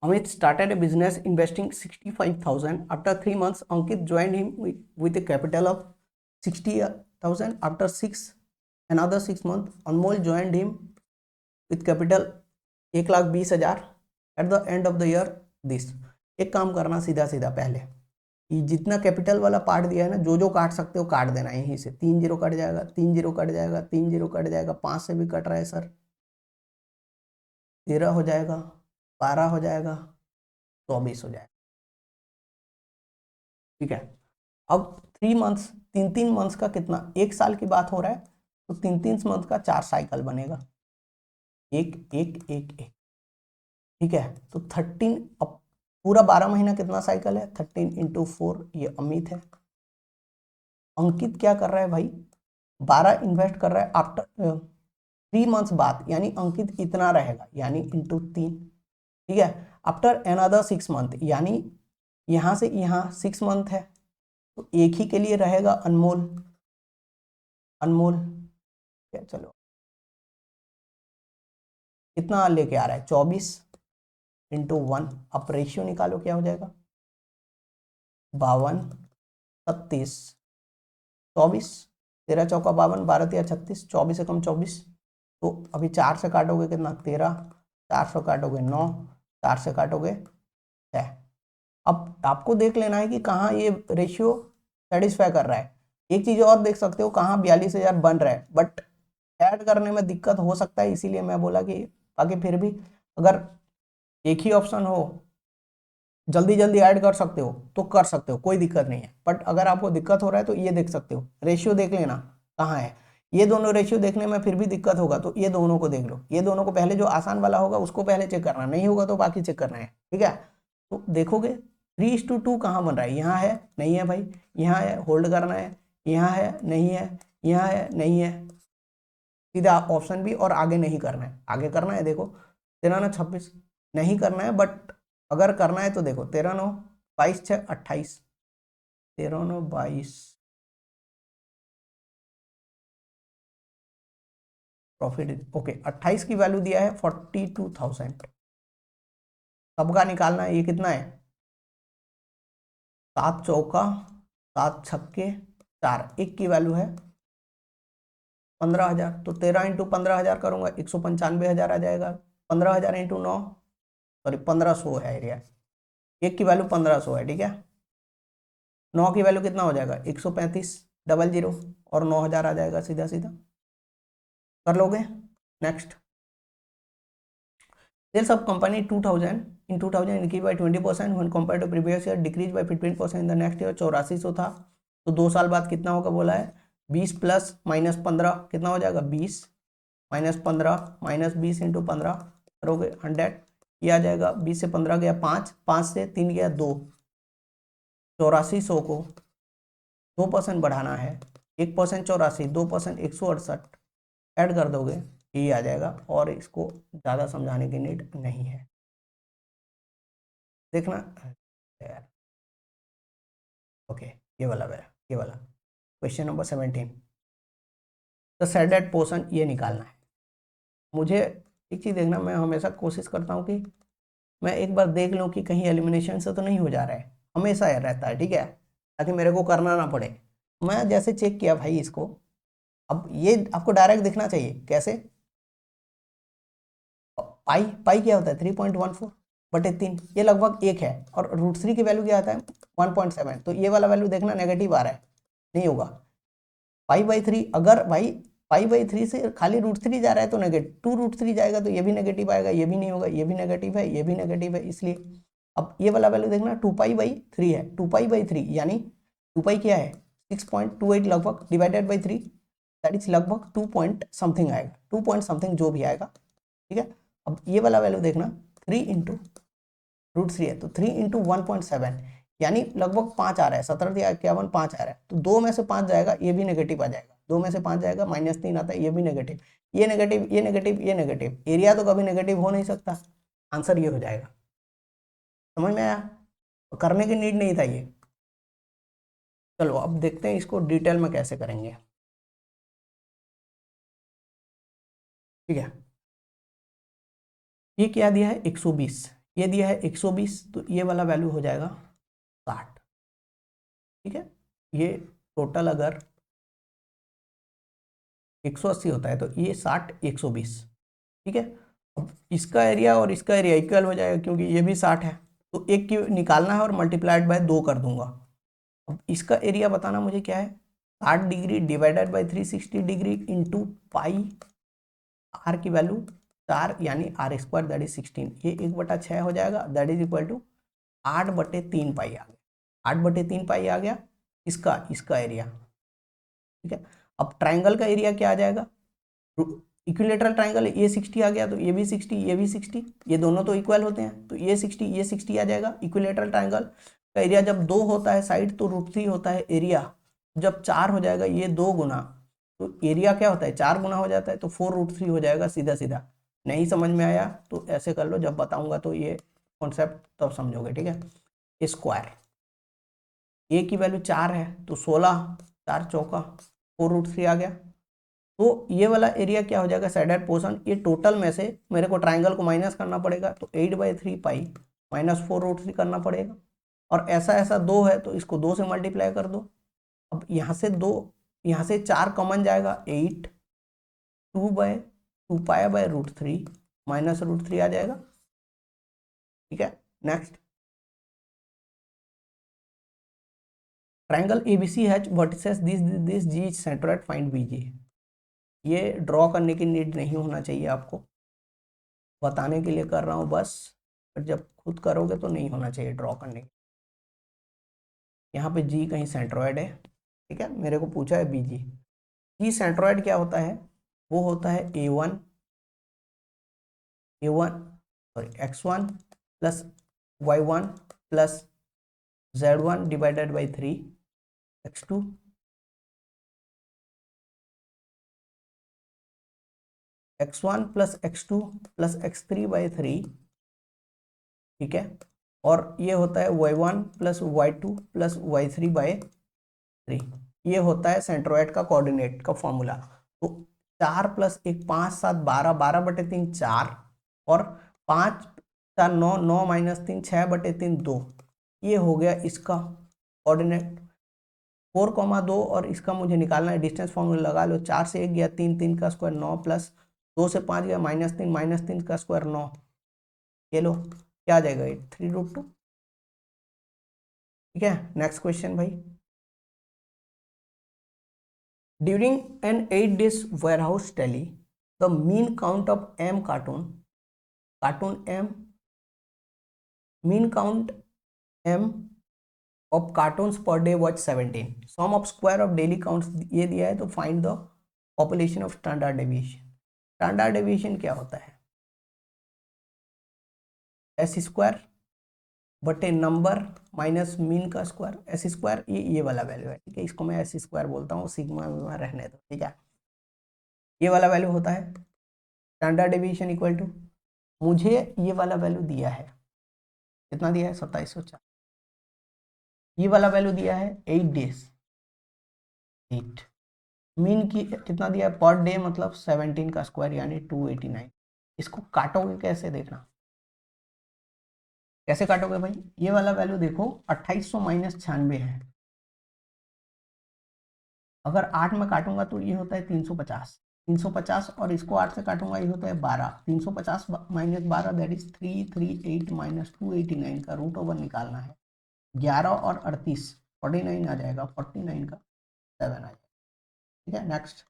Amit started a business investing 65,000. After 3 months, Ankit joined him with a capital of 60,000. After another 6 months, Anmol joined him with capital 1,20,000. At the end of the year, this. एक काम करना सीधा सीधा, पहले ये जितना कैपिटल वाला part दिया है ना, जो जो काट सकते हो काट देना यहीं से, 3 जीरो कट जाएगा, 3 जीरो कट जाएगा, 3 जीरो कट जाएगा, 5 से भी कट रहा है सर, 13 हो जाएगा, 12 हो जाएगा, 24 हो जाएगा, ठीक है। अब 3 मंथ्स, 3 मंथ्स का कितना, 1 साल की बात हो रहा है, तो 3 मंथ का 4 साइकिल बनेगा, एक एक एक एक, ठीक है। तो 13, अब पूरा 12 महीना कितना साइकिल है, 13 इंटू 4, ये अमित है। अंकित क्या कर रहा है भाई, 12 इन्वेस्ट कर रहा है आफ्टर 3 मंथ्स बाद, यानी अंकित इतना रहेगा, यानी इंटू 3, ठीक है। आफ्टर अनदर 6 मंथ, यानी यहां से यहाँ 6 मंथ है, तो एक ही के लिए रहेगा अनमोल, अनमोल क्या, चलो कितना लेके आ रहा है 24 इंटू 1, अब रेशियो निकालो क्या हो जाएगा, 52, 36, 24, 13 चौका 52, 12 तिया 36, 24 से कम 24, तो अभी 4 से काटोगे कितना 13, 4 से काटोगे 9, 4 से काटोगे 6। अब आपको देख लेना है कि कहाँ ये रेशियो सेटिस्फाई कर रहा है। एक चीज और देख सकते हो, कहाँ 42,000 बन रहा है, बट ऐड करने में दिक्कत हो सकता है, इसीलिए मैं बोला कि बाकी फिर भी अगर एक ही ऑप्शन हो, जल्दी जल्दी ऐड कर सकते हो तो कर सकते हो, कोई दिक्कत नहीं है। बट अगर आपको दिक्कत हो रहा है तो ये देख सकते हो, रेशियो देख लेना कहाँ है, ये दोनों रेशियो देखने में फिर भी दिक्कत होगा तो ये दोनों को देख लो, ये दोनों को पहले जो आसान वाला होगा उसको पहले चेक करना, नहीं होगा तो बाकी चेक करना है, ठीक है। तो देखोगे 3:2 कहाँ बन रहा है, यहाँ है नहीं है भाई, यहाँ है होल्ड करना है, यहाँ है नहीं है, यहाँ है नहीं है, सीधा ऑप्शन भी, और आगे नहीं करना है, आगे करना है देखो 13 ना 26 नहीं करना है, बट अगर करना है तो देखो 13 9 22 6 28, 13 9 22 प्रॉफिट ओके 28 की वैल्यू दिया है 42,000। सबका निकालना है, ये कितना है 7 चौका 7 छक्के 4, एक की वैल्यू है 15,000, तो 13 इंटू 15,000 करूंगा 195,000 आ जाएगा। 15,000 इंटू 9 सॉरी 1500 है एरिया, एक की वैल्यू 1500 है ठीक है। 9 की वैल्यू कितना हो जाएगा 135 डबल जीरो और 9,000 आ जाएगा सीधा सीधा, कर लोगे। Next, sales of company 2000 in 2000 increase by 20% when compare to previous year, decrease by 15% in the next year. 8400 था, तो 2 साल बाद कितना होगा बोला है 20 प्लस माइनस 15 कितना हो जाएगा 20 माइनस 15 माइनस 20 इंटू 15 करोगे 100, ये आ जाएगा 20 से 15 गया 5, 5 से 3 गया 2, 8400 को 2% बढ़ाना है, 1% 84, 2% 168 ऐड कर दोगे ये आ जाएगा, और इसको ज़्यादा समझाने की नीड नहीं है, देखना यार। ओके, ये वाला है, ये वाला क्वेश्चन नंबर 17, तो सेडेड पोर्शन ये निकालना है मुझे। एक चीज़ देखना, मैं हमेशा कोशिश करता हूँ कि मैं एक बार देख लूँ कि कहीं एलिमिनेशन से तो नहीं हो जा रहा है, हमेशा रहता है ठीक है, ताकि मेरे को करना ना पड़े। मैं जैसे चेक किया भाई इसको, अब ये आपको डायरेक्ट दिखना चाहिए कैसे, पाई पाई क्या होता है 3.14 बटे 3, ये लगभग 1 है, और √3 की वैल्यू क्या आता है 1.7, तो ये वाला वैल्यू देखना नेगेटिव आ रहा है, नहीं होगा। पाई/3 अगर भाई पाई/3 से खाली √3 जा रहा है तो नेगेटिव, 2√3 जाएगा तो ये भी नेगेटिव आएगा, ये भी नहीं होगा, ये भी नेगेटिव है, ये भी नेगेटिव है, इसलिए अब ये वाला वैल्यू देखना 2π/3 है, 2π/3 यानी 2π क्या है 6.28 लगभग डिवाइडेड बाई 3, दैट इज लगभग 2 पॉइंट समथिंग आएगा, 2 पॉइंट समथिंग जो भी आएगा ठीक है। अब ये वाला वैल्यू देखना 3 इंटू √3 है, तो 3 इंटू 1.7 यानी लगभग 5 आ रहा है, 17 5 आ रहा है, तो 2 में से 5 जाएगा ये भी नेगेटिव आ जाएगा, 2 में से 5 जाएगा -3 आता है, ये भी नेगेटिव, ये नेगेटिव, ये नेगेटिव, ये नेगेटिव, एरिया तो कभी नेगेटिव हो नहीं सकता, आंसर ये हो जाएगा। समझ में आया, करने की नीड नहीं था ये। चलो अब देखते हैं इसको डिटेल में कैसे करेंगे, ठीक है। ये क्या दिया है 120, ये दिया है 120, तो ये वाला वैल्यू हो जाएगा 60, ठीक है। ये टोटल अगर 180 होता है तो ये 60 120, ठीक है। अब इसका एरिया और इसका एरिया इक्वल हो जाएगा क्योंकि ये भी 60 है, तो एक की निकालना है और मल्टीप्लाइड बाय 2 कर दूंगा। अब इसका एरिया बताना मुझे क्या है 60 degree divided by 360 degree into pi, R की वैल्यू 4 यानी r² दैट इज 16, ये 1/6 हो जाएगा, दैट इज इक्वल टू 8/3 पाई आ गया, 8/3 पाई आ गया इसका इसका एरिया, ठीक है। अब ट्राइंगल का एरिया क्या आ जाएगा, इक्विलेटरल ट्राइंगल ये 60 आ गया, तो ये भी 60, ये भी 60, ये दोनों तो इक्वल होते हैं, तो ये 60 ये 60 आ जाएगा। इक्विलेटरल ट्राइंगल का एरिया जब 2 होता है साइड तो √3 होता है एरिया, जब 4 हो जाएगा ये 2 गुना, तो एरिया क्या होता है 4 गुना हो जाता है, तो 4√3 हो जाएगा सीधा सीधा। नहीं समझ में आया तो ऐसे कर लो, जब बताऊंगा तो ये कॉन्सेप्ट तब समझोगे, ठीक है। स्क्वायर ए की वैल्यू 4 है तो 16, 4 चौका 4√3 आ गया, तो ये वाला एरिया क्या हो जाएगा साइडेड पोर्शन, ये टोटल में से मेरे को ट्राइंगल को माइनस करना पड़ेगा, तो 8/3 पाई माइनस 4√3 करना पड़ेगा, और ऐसा ऐसा 2 है तो इसको 2 से मल्टीप्लाई कर दो। अब यहाँ से 2, यहाँ से 4 कॉमन जाएगा 8, 2/2π/√3 माइनस √3 आ जाएगा, ठीक है। Next, triangle ABC has vertices this G centroid find BG, ये ड्रॉ करने की नीड नहीं होना चाहिए आपको, बताने के लिए कर रहा हूँ बस, पर जब खुद करोगे तो नहीं होना चाहिए ड्रॉ करने की। यहाँ पे जी कहीं सेंट्रोइड है, ठीक है, मेरे को पूछा है बीजी, जी सेंट्रोइड क्या होता है, वो होता है A1 sorry x1 plus y1 plus z1 divided by 3 x2 x1 plus x2 plus x3/3, ठीक है, और ये होता है y1 plus y2 plus y3/3। ये होता है सेंट्रोइड का कोऑर्डिनेट का फॉर्मूला। तो 4 प्लस 1 5 7 12 12/3 4 और 5 4 9 9 माइनस 3 6/3 2। ये हो गया इसका कोऑर्डिनेट। 4,2 और इसका मुझे निकालना है डिस्टेंस फॉर्मूला लगा लो। 4 से 1 गया 3 3 का स्क्वायर 9 प्लस 2 से 5 गया -3 का स्क्वायर 9। ये लो क्या आ जाएगा ये 3√2। ठीक है, नेक्स्ट क्वेश्चन भाई। During an 8 days warehouse tally, the mean count of M cartoon M mean count M of cartoons per day was 17. Sum of square of daily counts ये दिया है, तो find the population of standard deviation। Standard deviation क्या होता है? S square बटे number minus mean का square. S square ये वाला वैल्यू है, ठीक है, इसको मैं एस स्क्वायर बोलता हूँ, सिग्मा विग्मा रहने दो, ठीक है। ये वाला वैल्यू होता है स्टैंडर्ड डेविएशन इक्वल टू, मुझे ये वाला वैल्यू दिया है, कितना दिया है 2704। ये वाला वैल्यू दिया है 8 days 8। मीन की कितना दिया है पर डे, मतलब 17 का स्क्वायर यानी 289। इसको काटोगे कैसे देखना, कैसे काटोगे भाई? ये वाला वैल्यू देखो 2800 माइनस 96 है। अगर 8 में काटूंगा तो ये होता है 350 350 और इसको 8 से काटूंगा ये होता है 12। 350 माइनस 12 दैट इज 338 माइनस 289 का रूट ओवर निकालना है। 11 और 38 49 आ जाएगा, 49 का 7 आ जाएगा। ठीक है, next.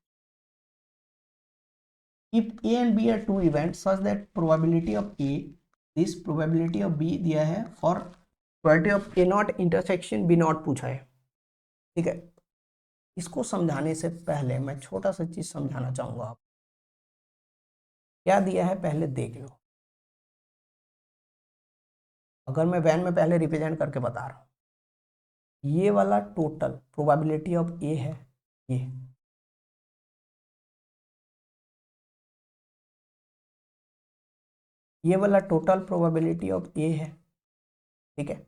If A and B are two events such that probability of A, this probability of B दिया है और probability of A not intersection B not पूछा है। ठीक है, इसको समझाने से पहले मैं छोटा सा चीज समझाना चाहूंगा। आप क्या दिया है पहले देख लो। अगर मैं वैन में पहले रिप्रेजेंट करके बता रहा हूं, ये वाला टोटल प्रोबेबिलिटी ऑफ ए है, ये वाला टोटल प्रोबेबिलिटी ऑफ ए है। ठीक है,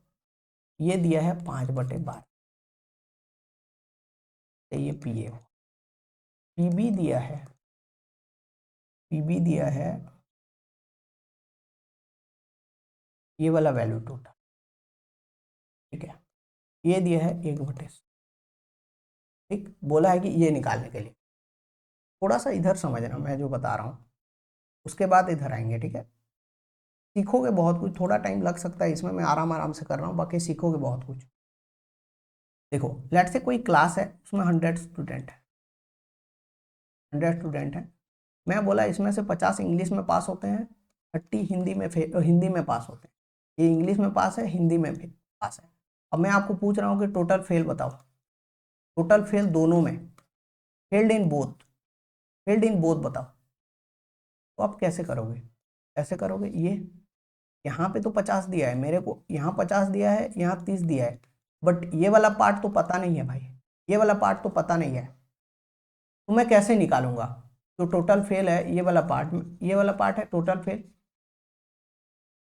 ये दिया है 5/12, ये पी ए। पीबी दिया है, पीबी दिया है ये वाला वैल्यू टोटल। ठीक है, ये दिया है 1/। ठीक, बोला है कि ये निकालने के लिए थोड़ा सा इधर समझना मैं जो बता रहा हूँ, उसके बाद इधर आएंगे। ठीक है, सीखोगे बहुत कुछ, थोड़ा टाइम लग सकता है इसमें, मैं आराम आराम से कर रहा हूँ, बाकी सीखोगे बहुत कुछ। देखो लेट से कोई क्लास है, उसमें 100 स्टूडेंट है, 100 स्टूडेंट है। मैं बोला इसमें से 50 इंग्लिश में पास होते हैं, 30 हिंदी में पास होते हैं। ये इंग्लिश में पास है, हिंदी में भी पास है। अब मैं आपको पूछ रहा हूँ कि टोटल फेल बताओ, टोटल फेल दोनों में, failed in both, failed in both बताओ। तो आप कैसे करोगे, कैसे करोगे? ये यहाँ पे तो 50 दिया है मेरे को, यहाँ 50 दिया है, यहाँ 30 दिया है, बट ये वाला पार्ट तो पता नहीं है भाई, ये वाला पार्ट तो पता नहीं है, तो मैं कैसे निकालूंगा? जो टोटल फेल है ये वाला पार्ट, ये वाला पार्ट है टोटल फेल,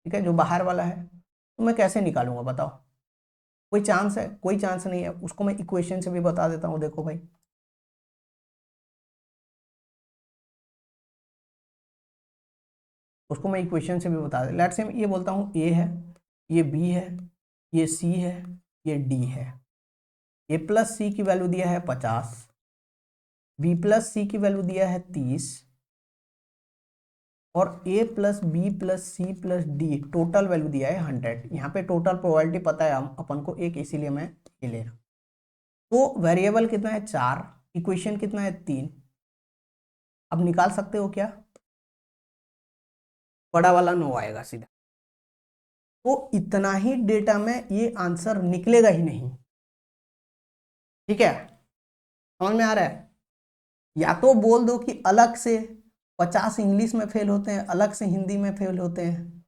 ठीक है, जो बाहर वाला है, तो मैं कैसे निकालूंगा बताओ? कोई चांस है? कोई चांस नहीं है। उसको मैं इक्वेशन से भी बता देता हूँ, देखो भाई। उसको मैं इक्वेशन से भी बता दे। लेट्स से ये बोलता हूँ ए है, ये बी है, ये सी है, ये डी है। ए प्लस सी की वैल्यू दिया है 50, बी प्लस सी की वैल्यू दिया है 30 और A plus B plus C plus D total value दिया है 100। यहाँ पे टोटल प्रोबेबिलिटी पता है अपन को एक, इसीलिए मैं ये ले रहा हूँ। तो वेरिएबल कितना है 4, इक्वेशन कितना है 3। अब निकाल सकते हो क्या? बड़ा वाला 9 आएगा सीधा। तो इतना ही डेटा में ये आंसर निकलेगा ही नहीं। ठीक है, समझ में आ रहा है? या तो बोल दो कि अलग से 50 इंग्लिश में फेल होते हैं, अलग से हिंदी में फेल होते हैं,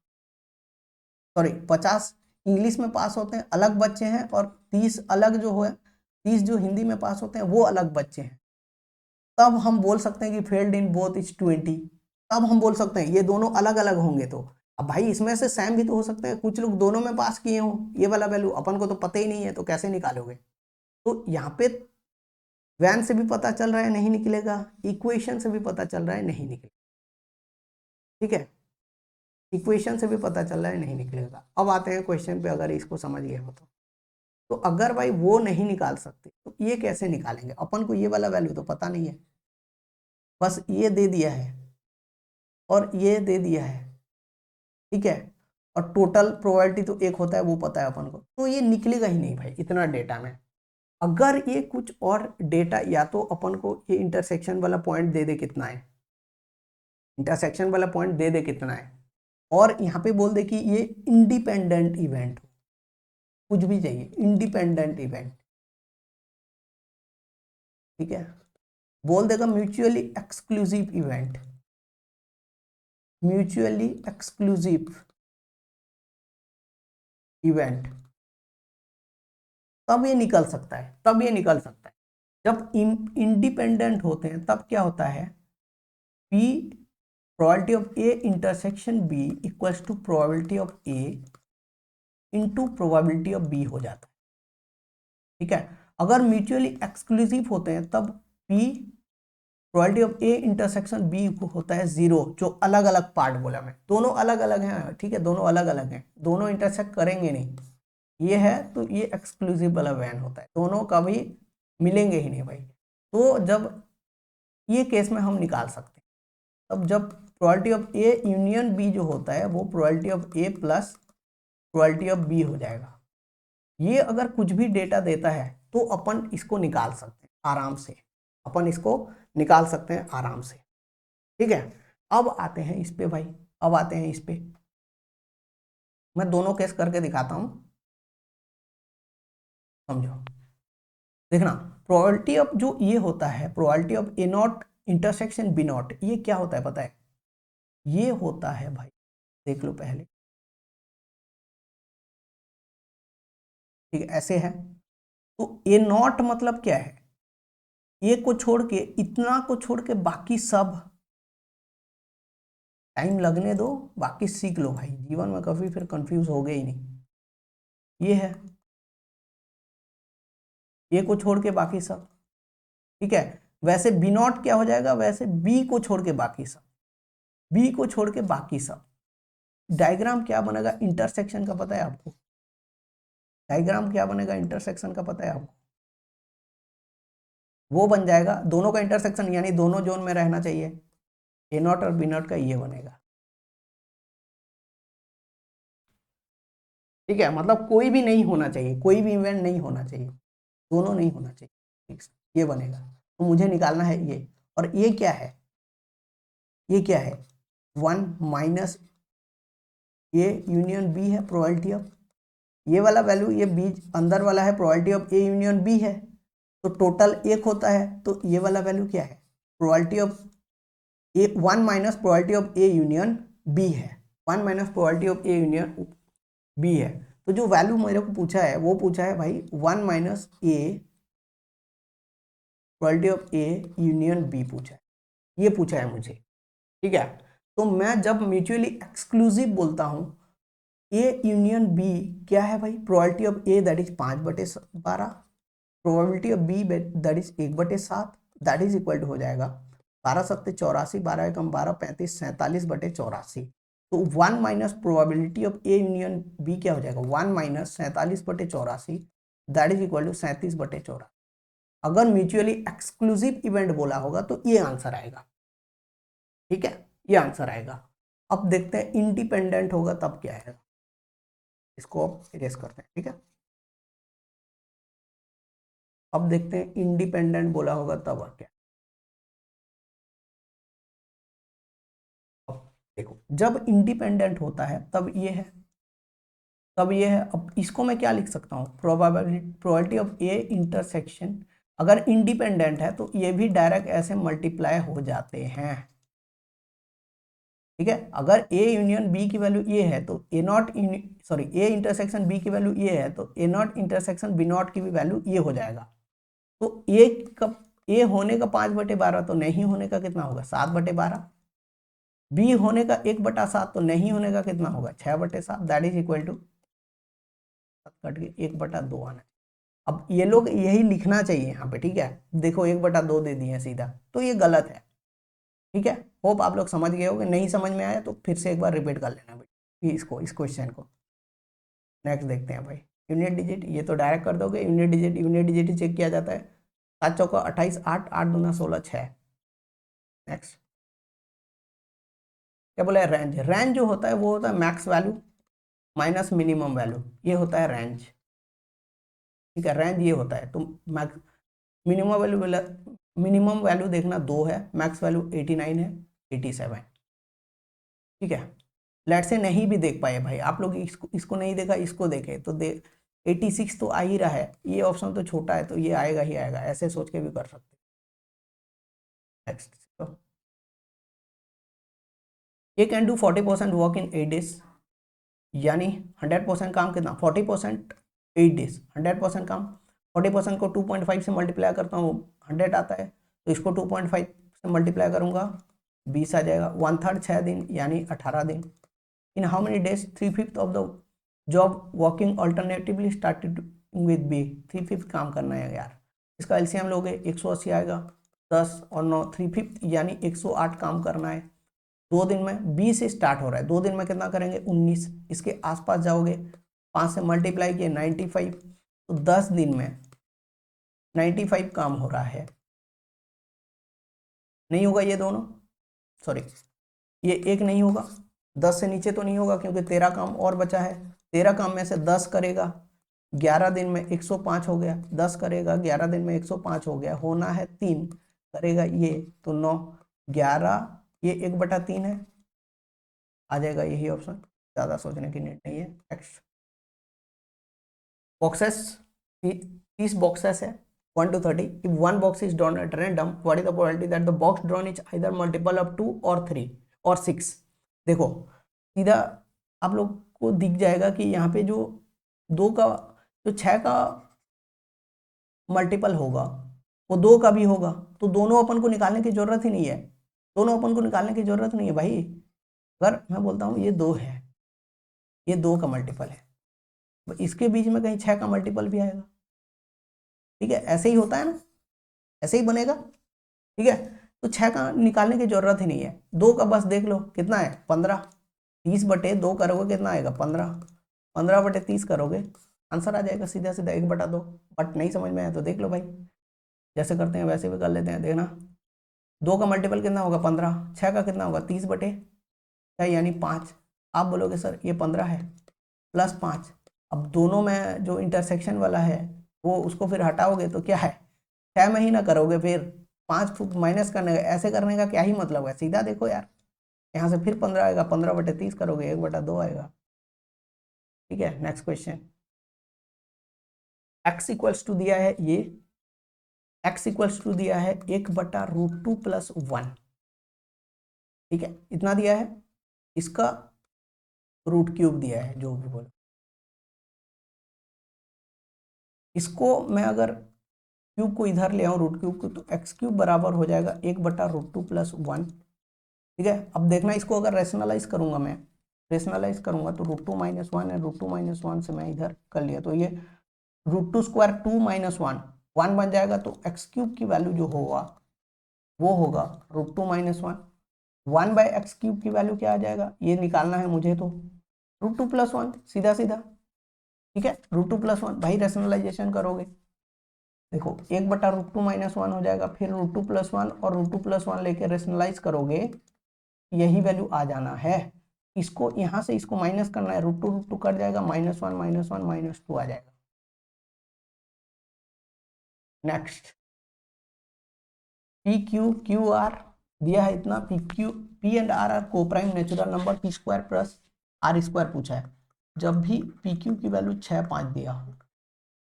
सॉरी 50 इंग्लिश में पास होते हैं अलग बच्चे हैं, और 30 अलग जो है, 30 जो हिंदी में पास होते हैं वो अलग बच्चे हैं। तब हम बोल सकते हैं कि फेल्ड इन बोथ इज 20। तब हम बोल सकते हैं, ये दोनों अलग अलग होंगे तो अब भाई इसमें से सेम भी तो हो सकते हैं, कुछ लोग दोनों में पास किए हों ये वाला वैल्यू, अपन को तो पता ही नहीं है, तो कैसे निकालोगे। तो यहाँ पे वैन से भी पता चल रहा है नहीं निकलेगा, इक्वेशन से भी पता चल रहा है नहीं निकलेगा, ठीक है, इक्वेशन से भी पता चल रहा है नहीं निकलेगा। अब आते हैं क्वेश्चन पे, अगर इसको समझ गए हो तो अगर भाई वो नहीं निकाल सकते तो ये कैसे निकालेंगे, अपन को ये वाला वैल्यू तो पता नहीं है, बस ये दे दिया है और ये दे दिया है, ठीक है, और टोटल प्रोबेबिलिटी तो एक होता है वो पता है अपन को, तो ये निकलेगा ही नहीं भाई इतना डेटा में। अगर ये कुछ और डेटा, या तो अपन को ये इंटरसेक्शन वाला पॉइंट दे दे कितना है, इंटरसेक्शन वाला पॉइंट दे दे कितना है, और यहाँ पे बोल दे कि ये इंडिपेंडेंट इवेंट हो, कुछ भी चाहिए, इंडिपेंडेंट इवेंट, ठीक है, बोल देगा mutually exclusive event, mutually exclusive event, तब ये निकल सकता है, तब ये निकल सकता है। जब इंडिपेंडेंट होते हैं तब क्या होता है, P probability of A intersection B equals to probability of A into probability of B हो जाता है, ठीक है। अगर म्यूचुअली एक्सक्लूसिव होते हैं तब P probability of A intersection B होता है 0, जो अलग अलग पार्ट बोला मैं, दोनों अलग अलग हैं, ठीक है, दोनों अलग अलग हैं, दोनों इंटरसेक्ट करेंगे नहीं, ये है तो ये एक्सक्लूसिव वाला वैन होता है, दोनों कभी मिलेंगे ही नहीं भाई। तो जब ये केस में हम निकाल सकते हैं, तब जब probability of A union B जो होता है वो probability of A plus probability of B हो जाएगा। ये अगर कुछ भी डेटा देता है तो अपन इसको निकाल सकते हैं आराम से, अपन इसको निकाल सकते हैं आराम से, ठीक है। अब आते हैं इस पे भाई, अब आते हैं इस पे, मैं दोनों केस करके दिखाता हूं, समझो। देखना, प्रोबेबिलिटी ऑफ जो ये होता है, probability of A not intersection B not, ये क्या होता है पता है, ये होता है भाई, देख लो पहले, ठीक है, ऐसे है। तो ए नॉट मतलब क्या है, ए को छोड़ के, इतना को छोड़ के बाकी सब, टाइम लगने दो, बाकी सीख लो भाई, जीवन में कभी फिर कंफ्यूज हो गए ही नहीं। ये है, ए को छोड़ के बाकी सब, ठीक है। वैसे बी नॉट क्या हो जाएगा, वैसे बी को छोड़ के बाकी सब, बी को छोड़ के बाकी सब। डायग्राम क्या बनेगा इंटरसेक्शन का पता है आपको, डायग्राम क्या बनेगा इंटरसेक्शन का पता है आपको, वो बन जाएगा दोनों का इंटरसेक्शन, यानी दोनों जोन में रहना चाहिए, ए नॉट और बी नॉट का ये बनेगा, ठीक है। मतलब कोई भी नहीं होना चाहिए, कोई भी इवेंट नहीं होना चाहिए, दोनों नहीं होना चाहिए, ठीक है, ये बनेगा। तो मुझे निकालना है ये, और ये क्या है, ये क्या है, 1 माइनस ए यूनियन बी है प्रोबेबिलिटी ऑफ, ये वाला वैल्यू, ये बी अंदर वाला है probability of A union B है, तो टोटल एक होता है, तो ये वाला वैल्यू क्या है, probability of A 1 minus probability of A union B है, 1 minus probability of A union B है। तो जो वैल्यू मेरे को पूछा है वो पूछा है भाई 1 minus A probability of A union B पूछा है, ये पूछा है मुझे, ठीक है। तो मैं जब म्यूचुअली एक्सक्लूसिव बोलता हूं, ए यूनियन बी क्या है भाई, probability of A that is 5/12, probability of B that is 1/7, that is equal to हो जाएगा 12×7=84, 12×1=12, 35 47/84। तो 1 minus probability of A union B क्या हो जाएगा, 1 minus 47/84, that is equal to 37/84। अगर म्यूचुअली एक्सक्लूसिव इवेंट बोला होगा तो ये आंसर आएगा, ठीक है, ये आंसर आएगा। अब देखते हैं इंडिपेंडेंट होगा तब क्या आएगा, इसको अब इरेज करते हैं, ठीक है। अब देखते हैं इंडिपेंडेंट बोला होगा तब क्या, अब देखो जब इंडिपेंडेंट होता है तब ये है, तब ये है। अब इसको मैं क्या लिख सकता हूँ, प्रोबेबिलिटी ऑफ ए इंटरसेक्शन, अगर इंडिपेंडेंट है तो ये भी डायरेक्ट ऐसे मल्टीप्लाई हो जाते हैं, ठीक है। अगर ए यूनियन बी की वैल्यू ये है तो A not, sorry, A intersection B की वैल्यू ये है तो A not intersection B not की भी वैल्यू ये हो जाएगा। तो ए का, ए होने का 5/12 तो नहीं होने का कितना होगा 7/12, बी होने का 1/7 तो नहीं होने का कितना होगा 6/7, that is equal to cut के 1/2 आना। अब ये लोग यही लिखना चाहिए यहाँ पे, ठीक है। देखो 1/2 दे दिए सीधा, तो ये गलत है, ठीक है। होप आप लोग समझ गए होगे, नहीं समझ में आया तो फिर से एक बार रिपीट कर लेना भाई इसको, इस क्वेश्चन को। नेक्स्ट देखते हैं भाई, यूनिट डिजिट, ये तो डायरेक्ट कर दोगे। यूनिट डिजिट ही चेक किया जाता है। 7 चौका 28, 8 8 दूना 16 6। नेक्स्ट क्या बोला है, रेंज। रेंज जो होता है वो होता है max value minus minimum value, ये होता है रेंज, ठीक है। रेंज ये होता है, तो मैक्स मिनिमम वैल्यू देखना 2 है, मैक्स वैल्यू 89 है, 87, ठीक है। लेट से नहीं भी देख पाए भाई आप लोग, इसको नहीं देखा, इसको देखे तो 86 तो आ ही रहा है, ये ऑप्शन तो छोटा है तो ये आएगा ही आएगा, ऐसे सोच के भी कर सकते। नेक्स्ट, ये can do 40% work in 8 days, यानी 100% काम कितना 40% 8 डेज, 100% काम। 40% को 2.5 से मल्टीप्लाई करता हूँ 100 आता है, तो इसको 2.5 से मल्टीप्लाई करूंगा 20 आ जाएगा। 1/3 6 दिन यानी 18 दिन। In how many days 3/5 of the job working alternatively started with B. 3/5 काम करना है यार, इसका एलसीएम लोगे 180 आएगा, 10 और 9 3/5 यानी 108 काम करना है 2 दिन में। 20 से स्टार्ट हो रहा है, 2 दिन में कितना करेंगे 19, इसके आसपास जाओगे 5 से मल्टीप्लाई किए 95, तो 10 दिन में 95 काम हो रहा है। नहीं होगा ये दोनों, सॉरी ये एक नहीं होगा, 10 से नीचे तो नहीं होगा क्योंकि 13 काम और बचा है। 13 काम में से 10 करेगा 11 दिन में 105 हो गया, 10 करेगा 11 दिन में 105 हो गया, होना है 3 करेगा ये तो 9 11, ये 1/3 है, आ जाएगा यही ऑप्शन, ज़्यादा सोचने की नीड नहीं है। नेक्स्ट, बॉक्सेस 30 बॉक्सेस है 1 to 30। If one box is drawn at random, what is the probability that the box drawn is either multiple of 2 और 3 और 6। देखो सीधा आप लोग को दिख जाएगा कि यहाँ पे जो 2 का जो 6 का मल्टीपल होगा वो 2 का भी होगा, तो दोनों अपन को निकालने की जरूरत ही नहीं है, दोनों अपन को निकालने की जरूरत नहीं है भाई। अगर मैं बोलता हूँ ये 2 है, ये 2 का मल्टीपल है, तो इसके बीच में कहीं 6 का मल्टीपल भी आएगा, ठीक है। ऐसे ही होता है ना, ऐसे ही बनेगा, ठीक है। तो 6 का निकालने की जरूरत ही नहीं है, 2 का बस देख लो कितना है 15, 30/2 करोगे कितना आएगा 15, 15/30 करोगे आंसर आ जाएगा सीधा सीधा 1/2। बट नहीं समझ में आया तो देख लो भाई, जैसे करते हैं वैसे भी कर लेते हैं, देखना 2 का मल्टीपल कितना होगा 15, 6 का कितना होगा 30/6 यानी 5। आप बोलोगे सर ये 15 है प्लस 5, अब दोनों में जो इंटरसेक्शन वाला है वो उसको फिर हटाओगे तो क्या है 6 में ही ना करोगे, फिर 5 माइनस करने का, ऐसे करने का क्या ही मतलब है। सीधा देखो यार, यहाँ से फिर 15 आएगा, 15/30 करोगे 1/2 आएगा, ठीक है। Next question, x equals to दिया है ये, x इक्वल्स टू दिया है 1/√2 + 1, ठीक है इतना दिया है, इसका √3 दिया है, जो भी बोलो। इसको मैं अगर क्यूब को इधर ले आऊँ √3 को, तो x³ बराबर हो जाएगा 1/√2 + 1, ठीक है। अब देखना इसको अगर रेशनलाइज करूंगा, मैं रेशनलाइज करूंगा तो √2 - 1 है, √2 - 1 से मैं इधर कर लिया तो ये √2² 2 - 1 1 बन जाएगा, तो x³ की वैल्यू जो होगा वो होगा √2 - 1, 1/x³ की वैल्यू क्या आ जाएगा, ये निकालना है मुझे, तो √2 + 1 सीधा सीधा, ठीक है। √2 + 1 भाई रेशनलाइजेशन करोगे, देखो 1/√2 - 1 हो जाएगा, फिर √2 + 1 और √2 + 1 लेके रेशनलाइज करोगे, यही वैल्यू आ जाना है। इसको यहाँ से इसको माइनस करना है, √2 कट जाएगा, -1 -1 -2 आ जाएगा। नेक्स्ट, PQ QR दिया है इतना, P and R are coprime natural number, P² + R² पूछा है। जब भी PQ की वैल्यू 6 5 दिया हो,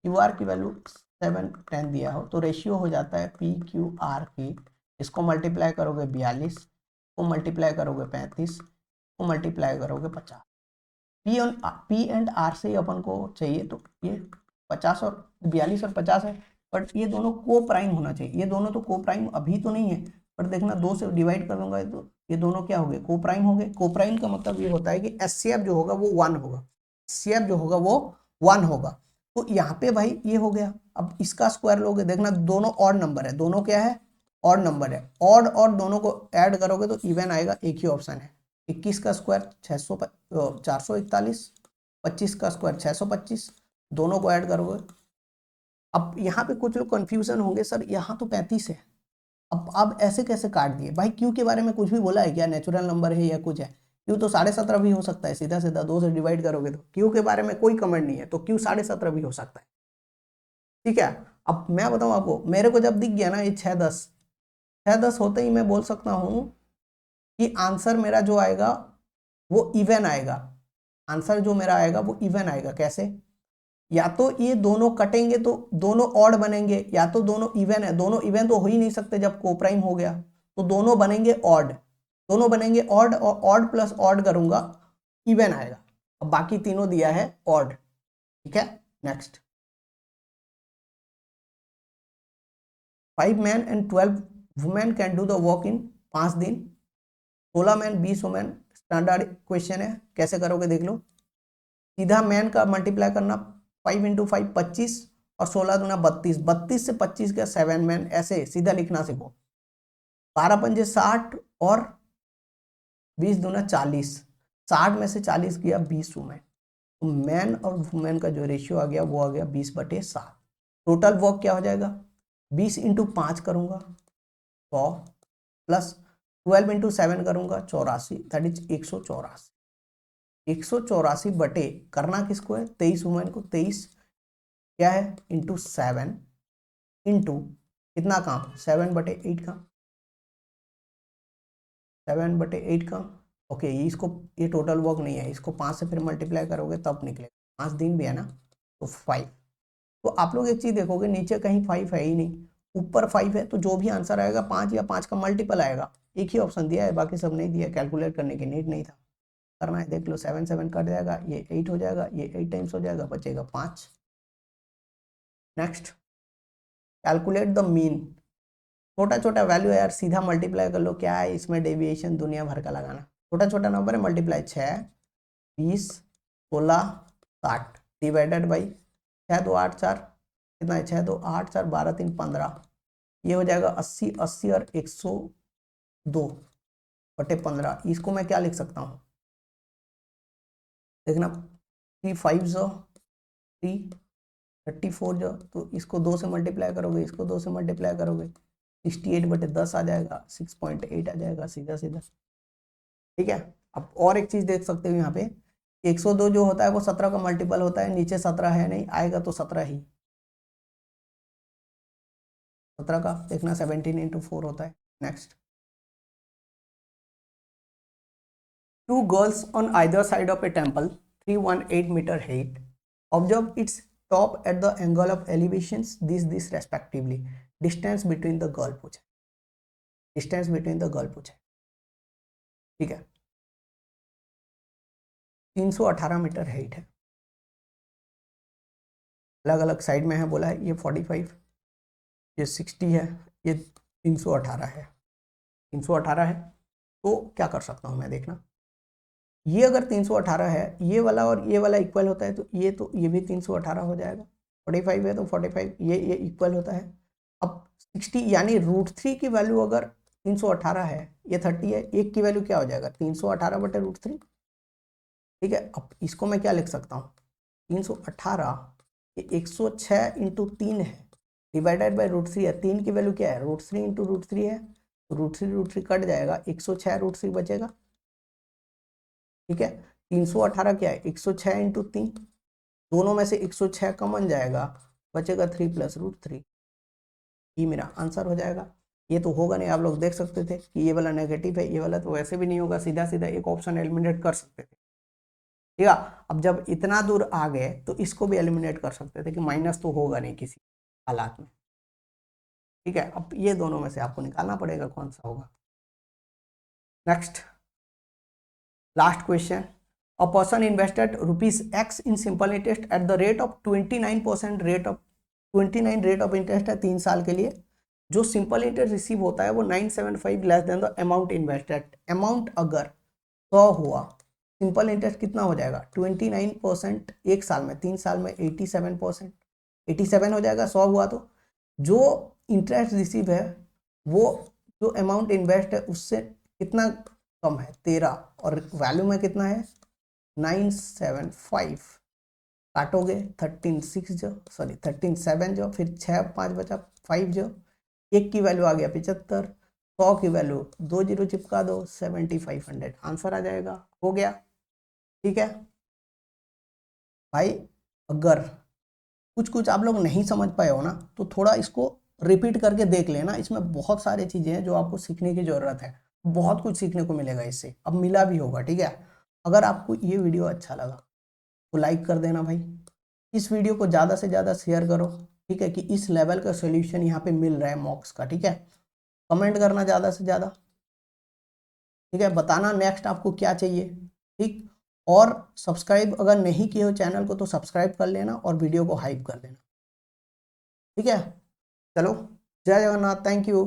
QR की वैल्यू 7 10 दिया हो, तो रेशियो हो जाता है PQR की, इसको मल्टीप्लाई करोगे 42, को मल्टीप्लाई करोगे 35, को मल्टीप्लाई करोगे 50। P एंड R से अपन को चाहिए, तो ये 50 और 42 और 50 है, बट ये दोनों को प्राइम होना चाहिए, ये दोनों तो को प्राइम अभी तो नहीं है, पर देखना 2 से डिवाइड कर दूंगा तो ये दोनों क्या हो गए, को प्राइम हो गए। को प्राइम का मतलब ये होता है कि एचसीएफ जो होगा वो 1 होगा, एचसीएफ जो होगा वो 1 होगा। तो यहाँ पे भाई ये हो गया। अब इसका स्क्वायर लोगे, देखना दोनों ऑड नंबर है, दोनों क्या है, ऑड नंबर है। ऑड और दोनों को ऐड करोगे तो इवन आएगा, एक ही ऑप्शन है। 21 का स्क्वायर 441, 25 का स्क्वायर 625, दोनों को ऐड करोगे। अब यहाँ पे कुछ लोग कंफ्यूजन होंगे, सर यहाँ तो 35 है, अब ऐसे कैसे काट दिए भाई? क्यू के बारे में कुछ भी बोला है क्या, नेचुरल नंबर है या कुछ है? क्यू तो 17.5 भी हो सकता है, सीधा सीधा 2 से डिवाइड करोगे तो। क्यू के बारे में कोई कमेंट नहीं है, तो क्यू 17.5 भी हो सकता है, ठीक है। अब मैं बताऊं आपको, मेरे को जब दिख गया ना ये 6-10 होते ही मैं बोल सकता हूं कि आंसर मेरा जो आएगा वो इवन आएगा। आंसर जो मेरा आएगा वो इवन आएगा। कैसे? या तो ये दोनों कटेंगे तो दोनों ऑड बनेंगे, या तो दोनों इवन है। दोनों इवन तो हो ही नहीं सकते जब कोप्राइम हो गया, तो दोनों बनेंगे ऑड, दोनों बनेंगे ऑड, और ऑड प्लस ऑड करूंगा इवन आएगा। अब बाकी तीनों दिया है ऑड, ठीक है। Next, 5 men and 12 women can do the work in 5 दिन। 16 मैन 20 वुमेन, स्टैंडर्ड क्वेश्चन है, कैसे करोगे देख लो। सीधा मैन का मल्टीप्लाई करना, 5 × 5 25, और 16 दूना 32, 32 से 25 का 7 मैन, ऐसे सीधा लिखना सीखो। 12 पंजे 60 और 20 दूना 40, 60 में से 40 गया 20 वुमेन, तो मैन और वुमेन का जो रेशियो आ गया वो आ गया 20/7। टोटल वर्क क्या हो जाएगा, 20 × 5 करूंगा 100, प्लस 12 × 7 करूंगा 84, दैट इज 184। 184 बटे करना किसको है, 23 वुमेन को। 23 क्या है, इंटू 7, इंटू कितना काम, 7/8 का, 7/8 का। ओके, इसको, ये टोटल वर्क नहीं है, इसको 5 से फिर मल्टीप्लाई करोगे तब निकलेगा। 5 दिन भी है ना, तो 5। तो आप लोग एक चीज देखोगे, नीचे कहीं 5 है ही नहीं, ऊपर 5 है, तो जो भी आंसर आएगा 5 या 5 का मल्टीपल आएगा। एक ही ऑप्शन दिया है, बाकी सब नहीं दिया, कैलकुलेट करने की नीड नहीं था। करना है देख लो, 7 7 कट जाएगा, ये 8 हो जाएगा, ये 8 टाइम्स हो जाएगा, बचेगा 5। Next, calculate the mean. छोटा छोटा वैल्यू है यार, सीधा मल्टीप्लाई कर लो, क्या है इसमें डेविएशन दुनिया भर का लगाना। छोटा छोटा नंबर है, मल्टीप्लाई 6 20 16 60 डिवाइडेड बाई 6 2 8 4, कितना है, 6 2 8 4 12 3 15, ये हो जाएगा 80 80 और 102/15। इसको मैं क्या लिख सकता हूँ, देखना, 3 5 जो 3 34 जो, तो इसको 2 से मल्टीप्लाई करोगे, इसको 2 से मल्टीप्लाई करोगे, 68/10 आ जाएगा, 6.8 आ जाएगा, सीधा सीधा, ठीक है। अब और एक चीज देख सकते हो यहाँ पे, 102 जो होता है वो 17 का मल्टीपल होता है, नीचे 17 है नहीं, आएगा तो 17 ही, 17 का देखना 17 × 4 होता है। Next, 2 girls on either side of a temple, 318 meter height, observe its top at the angle of elevations this respectively, distance between the girl पूछा, डिस्टेंस बिटवीन द गर्ल पूछा, ठीक है। 318 मीटर हाइट है, अलग अलग साइड में है, बोला है ये 45, ये 60 है, ये 318 है, 318 है। तो क्या कर सकता हूँ मैं, देखना, ये अगर 318 है, ये वाला और ये वाला इक्वल होता है, तो ये भी 318 हो जाएगा। 45 है तो 45, ये इक्वल होता है। अब 60 यानी √3 की वैल्यू अगर 318 है, ये 30 है, एक की वैल्यू क्या हो जाएगा, 318/√3, ठीक है। अब इसको मैं क्या लिख सकता हूँ, 318 ये 106 × 3 है, डिवाइडेड बाई √3 है। 3 की वैल्यू क्या है, √3 × √3 है, तो √3 कट जाएगा, 106 √3 बचेगा, ठीक है। 318 क्या है, 106 × 3, दोनों में से 106 कॉमन जाएगा, बचेगा 3 + √3, ये मेरा आंसर हो जाएगा। ये तो होगा नहीं, आप लोग देख सकते थे कि ये वाला नेगेटिव है, ये वाला तो वैसे भी नहीं होगा, सीधा सीधा एक ऑप्शन एलिमिनेट कर सकते थे, ठीक है। अब जब इतना दूर आ गए तो इसको भी एलिमिनेट कर सकते थे कि माइनस तो होगा नहीं किसी हालात में, ठीक है। अब ये दोनों में से आपको निकालना पड़ेगा कौन सा होगा। Next, last question, a person invested ₹X in simple interest at the rate of 29% rate of 29 rate of interest है 3 साल के लिए, जो सिंपल इंटरेस्ट रिसीव होता है वो 975 less than the amount invested. Amount अगर 100 हुआ, सिंपल इंटरेस्ट कितना हो जाएगा 29% एक साल में, 3 साल में 87%, 87 हो जाएगा 100 हुआ तो। जो इंटरेस्ट रिसीव है वो जो अमाउंट इन्वेस्ट है उससे कितना कम है 13, और वैल्यू में कितना है 975, काटोगे 13 जो 13 जो, फिर 6 5 बचा 5 जो, एक की वैल्यू आ गया 75, 100 की वैल्यू 2 जीरो चिपका दो 7500, आंसर आ जाएगा। हो गया, ठीक है भाई। अगर कुछ कुछ आप लोग नहीं समझ पाए हो ना तो थोड़ा इसको रिपीट करके देख लेना, इसमें बहुत सारी चीजें हैं जो आपको सीखने की जरूरत है, बहुत कुछ सीखने को मिलेगा इससे, अब मिला भी होगा, ठीक है। अगर आपको ये वीडियो अच्छा लगा तो लाइक कर देना भाई, इस वीडियो को ज़्यादा से ज़्यादा शेयर करो, ठीक है, कि इस लेवल का सोल्यूशन यहाँ पे मिल रहा है मॉक्स का, ठीक है। कमेंट करना ज़्यादा से ज़्यादा, ठीक है, बताना नेक्स्ट आपको क्या चाहिए, ठीक। और सब्सक्राइब अगर नहीं किए हो चैनल को तो सब्सक्राइब कर लेना और वीडियो को हाइप कर देना, ठीक है। चलो, जय जगन्नाथ, थैंक यू।